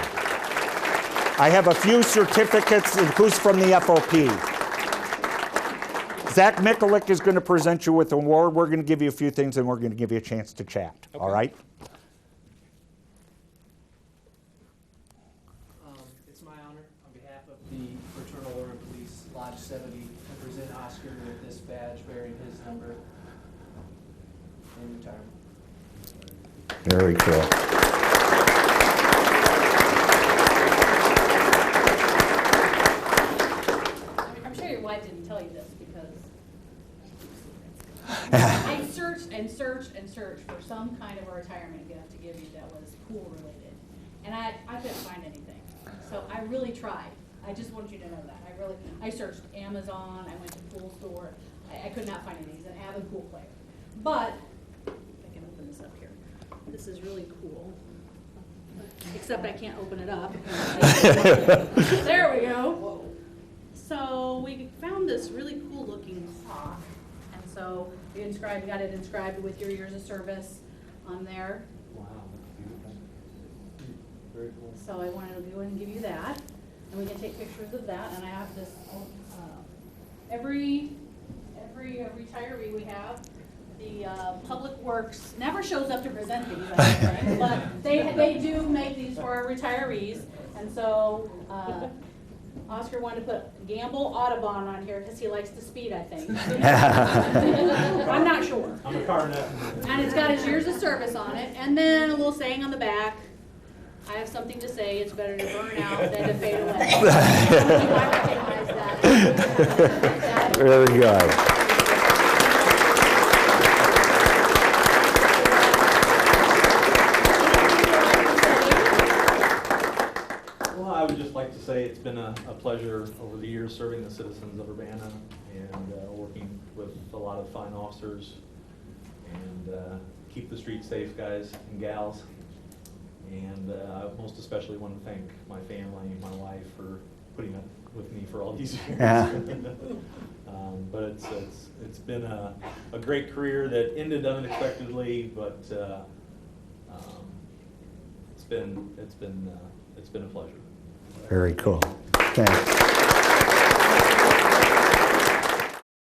I have a few certificates, who's from the FOP. Zach Mikulik is going to present you with an award. We're going to give you a few things, and we're going to give you a chance to chat. Okay. All right? It's my honor, on behalf of the Fraternal Order of Police Lodge 70, to present Oscar with this badge bearing his number in retirement. Very cool. I'm sure your wife didn't tell you this because I searched and searched and searched for some kind of a retirement gift to give you that was pool related. And I couldn't find anything. So I really tried. I just want you to know that. I searched Amazon, I went to pool store. I could not find anything. He's an avid pool player. But, I can open this up here. This is really cool. Except I can't open it up. There we go. So we found this really cool looking clock. And so we got it inscribed with your years of service on there. Wow, that's beautiful. Very cool. So I wanted to go and give you that. And we can take pictures of that. And I have this, every retiree we have, the Public Works never shows up to present these, but they do make these for our retirees. And so Oscar wanted to put Gamble Audubon on here because he likes to speed, I think. I'm not sure. I'm a car nut. And it's got his years of service on it. And then a little saying on the back, I have something to say, it's better to burn out than to fade away. I recognize that. Really good. Well, I would just like to say it's been a pleasure over the years serving the citizens of Urbana and working with a lot of fine officers and keep the streets safe, guys and gals. And I most especially want to thank my family and my wife for putting up with me for all these years. Yeah. But it's been a great career that ended unexpectedly, but it's been a pleasure. Very cool. Thanks.